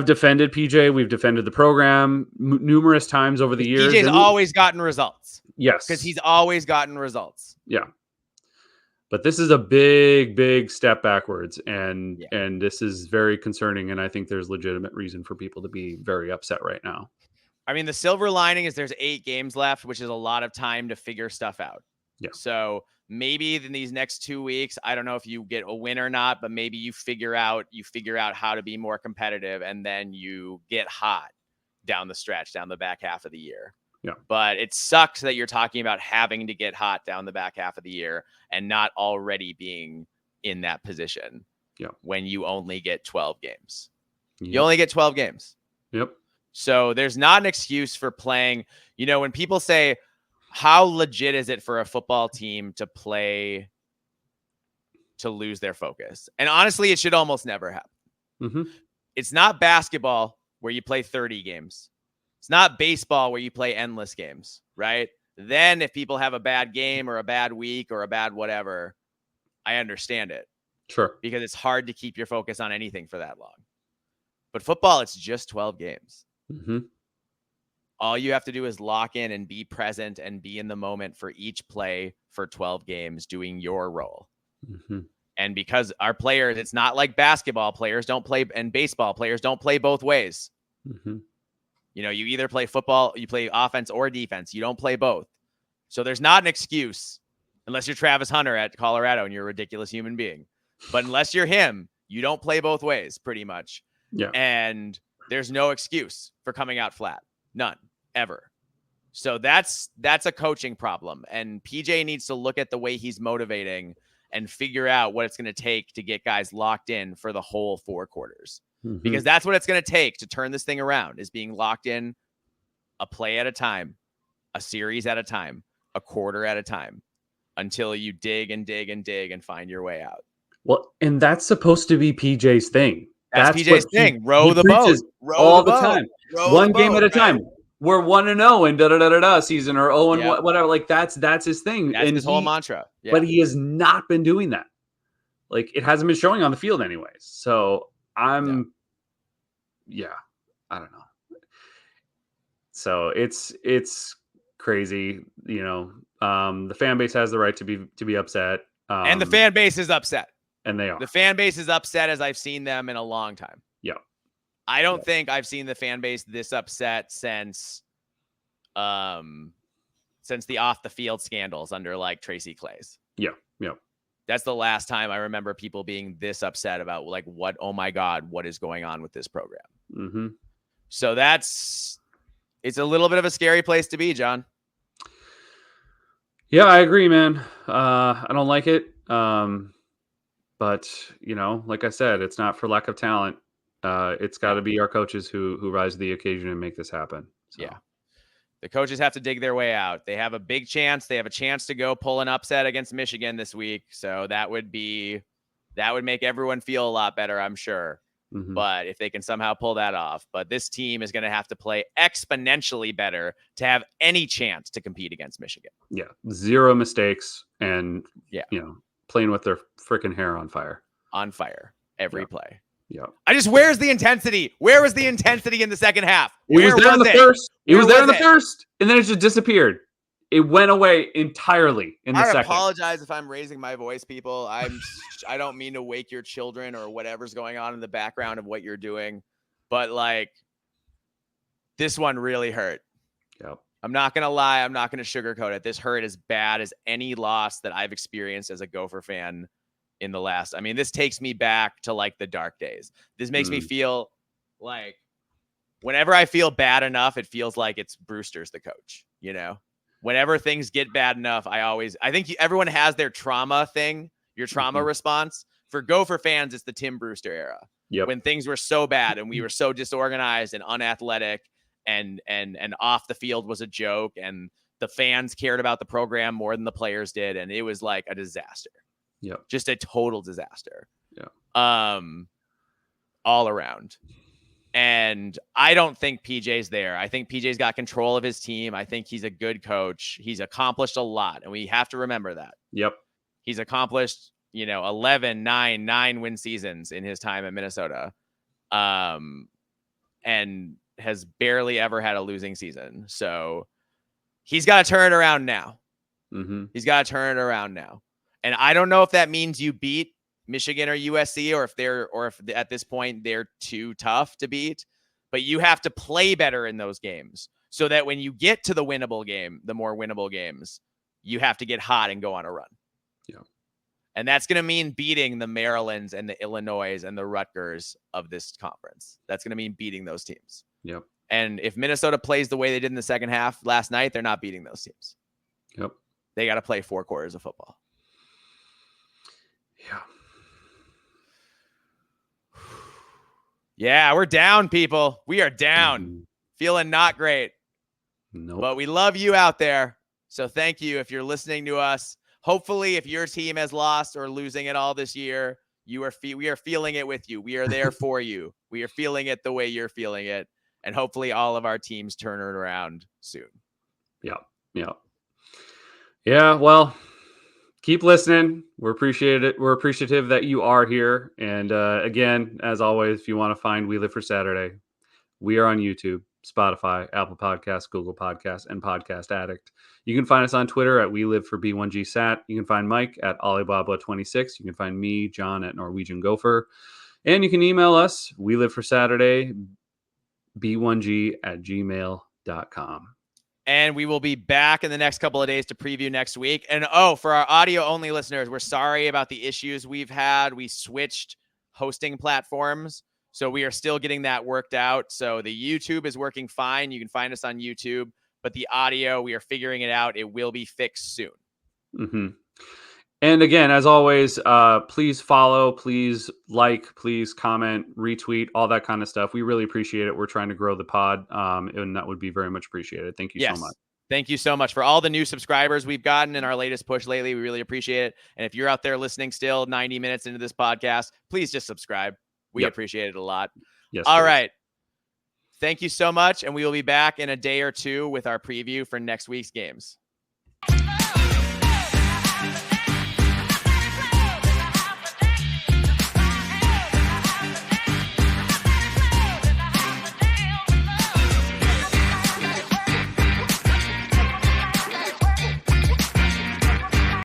defended PJ. We've defended the program numerous times over the years. PJ's always gotten results. Yes. Because he's always gotten results. Yeah. But this is a big, big step backwards. And this is very concerning. And I think there's legitimate reason for people to be very upset right now. I mean, the silver lining is there's 8 games left, which is a lot of time to figure stuff out. Yeah. So maybe in these next 2 weeks, I don't know if you get a win or not, but maybe you figure out how to be more competitive, and then you get hot down the stretch, down the back half of the year. Yeah. But it sucks that you're talking about having to get hot down the back half of the year and not already being in that position. Yeah. When you only get 12 games. Yep. You only get 12 games. Yep. So there's not an excuse for playing. When people say, how legit is it for a football team to play to lose their focus? And honestly, it should almost never happen. Mm-hmm. It's not basketball where you play 30 games. It's not baseball where you play endless games, right? Then if people have a bad game or a bad week or a bad whatever, I understand it. Sure. Because it's hard to keep your focus on anything for that long. But football, it's just 12 games. Mm-hmm. All you have to do is lock in and be present and be in the moment for each play for 12 games, doing your role. Mm-hmm. And because our players, it's not like basketball players don't play, and baseball players don't play both ways. Mm-hmm. You either play football, you play offense or defense. You don't play both. So there's not an excuse unless you're Travis Hunter at Colorado and you're a ridiculous human being. But unless you're him, you don't play both ways pretty much. Yeah. And there's no excuse for coming out flat. None, ever. So that's a coaching problem. And PJ needs to look at the way he's motivating and figure out what it's going to take to get guys locked in for the whole 4 quarters. because that's what it's going to take to turn this thing around, is being locked in a play at a time, a series at a time, a quarter at a time, until you dig and dig and dig and find your way out. Well, and that's supposed to be PJ's thing. That's PJ's thing. Row the boat. All the time. One game at a time. We're 1-0 in da season, or 0-1, whatever. Like that's his thing. That's his whole mantra. Yeah. But he has not been doing that. Like, it hasn't been showing on the field anyways. So I don't know. So it's crazy. The fan base has the right to be upset. And the fan base is upset. And they are. The fan base is upset as I've seen them in a long time. Yeah. I don't think I've seen the fan base this upset since the off the field scandals under like Tracy Claeys. Yeah. Yeah. That's the last time I remember people being this upset about like, oh my God, what is going on with this program? Mm-hmm. So it's a little bit of a scary place to be, John. Yeah, I agree, man. I don't like it. But like I said, it's not for lack of talent. It's got to be our coaches who rise to the occasion and make this happen. So. Yeah. The coaches have to dig their way out. They have a big chance. They have a chance to go pull an upset against Michigan this week. So that would make everyone feel a lot better, I'm sure. Mm-hmm. But if they can somehow pull that off, but this team is going to have to play exponentially better to have any chance to compete against Michigan. Yeah. 0 mistakes and, playing with their freaking hair on fire. On fire. Every play. Yeah. Where's the intensity? Where was the intensity in the second half? It was there in the first. It was there in the first, and then it just disappeared. It went away entirely in the second. I apologize if I'm raising my voice, people. I don't mean to wake your children or whatever's going on in the background of what you're doing, but like, this one really hurt. Yep. I'm not gonna lie. I'm not gonna sugarcoat it. This hurt as bad as any loss that I've experienced as a Gopher fan in the last. I mean, this takes me back to like the dark days. This makes me feel like whenever I feel bad enough, it feels like it's Brewster's the coach, Whenever things get bad enough, I think everyone has their trauma thing, your trauma response. For Gopher fans, it's the Tim Brewster era. Yep. When things were so bad and we were so disorganized and unathletic and off the field was a joke and the fans cared about the program more than the players did. And it was like a disaster. Yeah. Just a total disaster. Yeah. All around. And I don't think PJ's there. I think PJ's got control of his team. I think he's a good coach. He's accomplished a lot. And we have to remember that. Yep. He's accomplished, 9 win seasons in his time at Minnesota. And has barely ever had a losing season. So he's got to turn it around now. Mm-hmm. He's got to turn it around now. And I don't know if that means you beat Michigan or USC, or if at this point they're too tough to beat, but you have to play better in those games so that when you get to the winnable game, the more winnable games, you have to get hot and go on a run. Yeah. And that's going to mean beating the Marylands and the Illinois and the Rutgers of this conference. That's going to mean beating those teams. Yep. And if Minnesota plays the way they did in the second half last night, they're not beating those teams. Yep. They got to play 4 quarters of football. Yeah. Yeah, we're down, people. We are down. Mm-hmm. Feeling not great. Nope. But we love you out there. So thank you if you're listening to us. Hopefully, if your team has lost or losing it all this year, we are feeling it with you. We are there for you. We are feeling it the way you're feeling it. And hopefully all of our teams turn it around soon. Yeah. Yeah. Yeah. Well, keep listening. We're appreciative that you are here. And again, as always, if you want to find We Live for Saturday, we are on YouTube, Spotify, Apple Podcasts, Google Podcasts, and Podcast Addict. You can find us on Twitter at We Live for B1GSat. You can find Mike at Alibaba26. You can find me, John, at Norwegian Gopher. And you can email us, We Live for Saturday, b1g@gmail.com. And we will be back in the next couple of days to preview next week. And for our audio-only listeners, we're sorry about the issues we've had. We switched hosting platforms, so we are still getting that worked out. So the YouTube is working fine. You can find us on YouTube. But the audio, we are figuring it out. It will be fixed soon. Mm-hmm. And again, as always, please follow, please like, please comment, retweet, all that kind of stuff. We really appreciate it. We're trying to grow the pod, and that would be very much appreciated. Thank you so much. Thank you so much for all the new subscribers we've gotten in our latest push lately. We really appreciate it. And if you're out there listening still 90 minutes into this podcast, please just subscribe. We appreciate it a lot. Yes. All right. Thank you so much. And we will be back in a day or two with our preview for next week's games.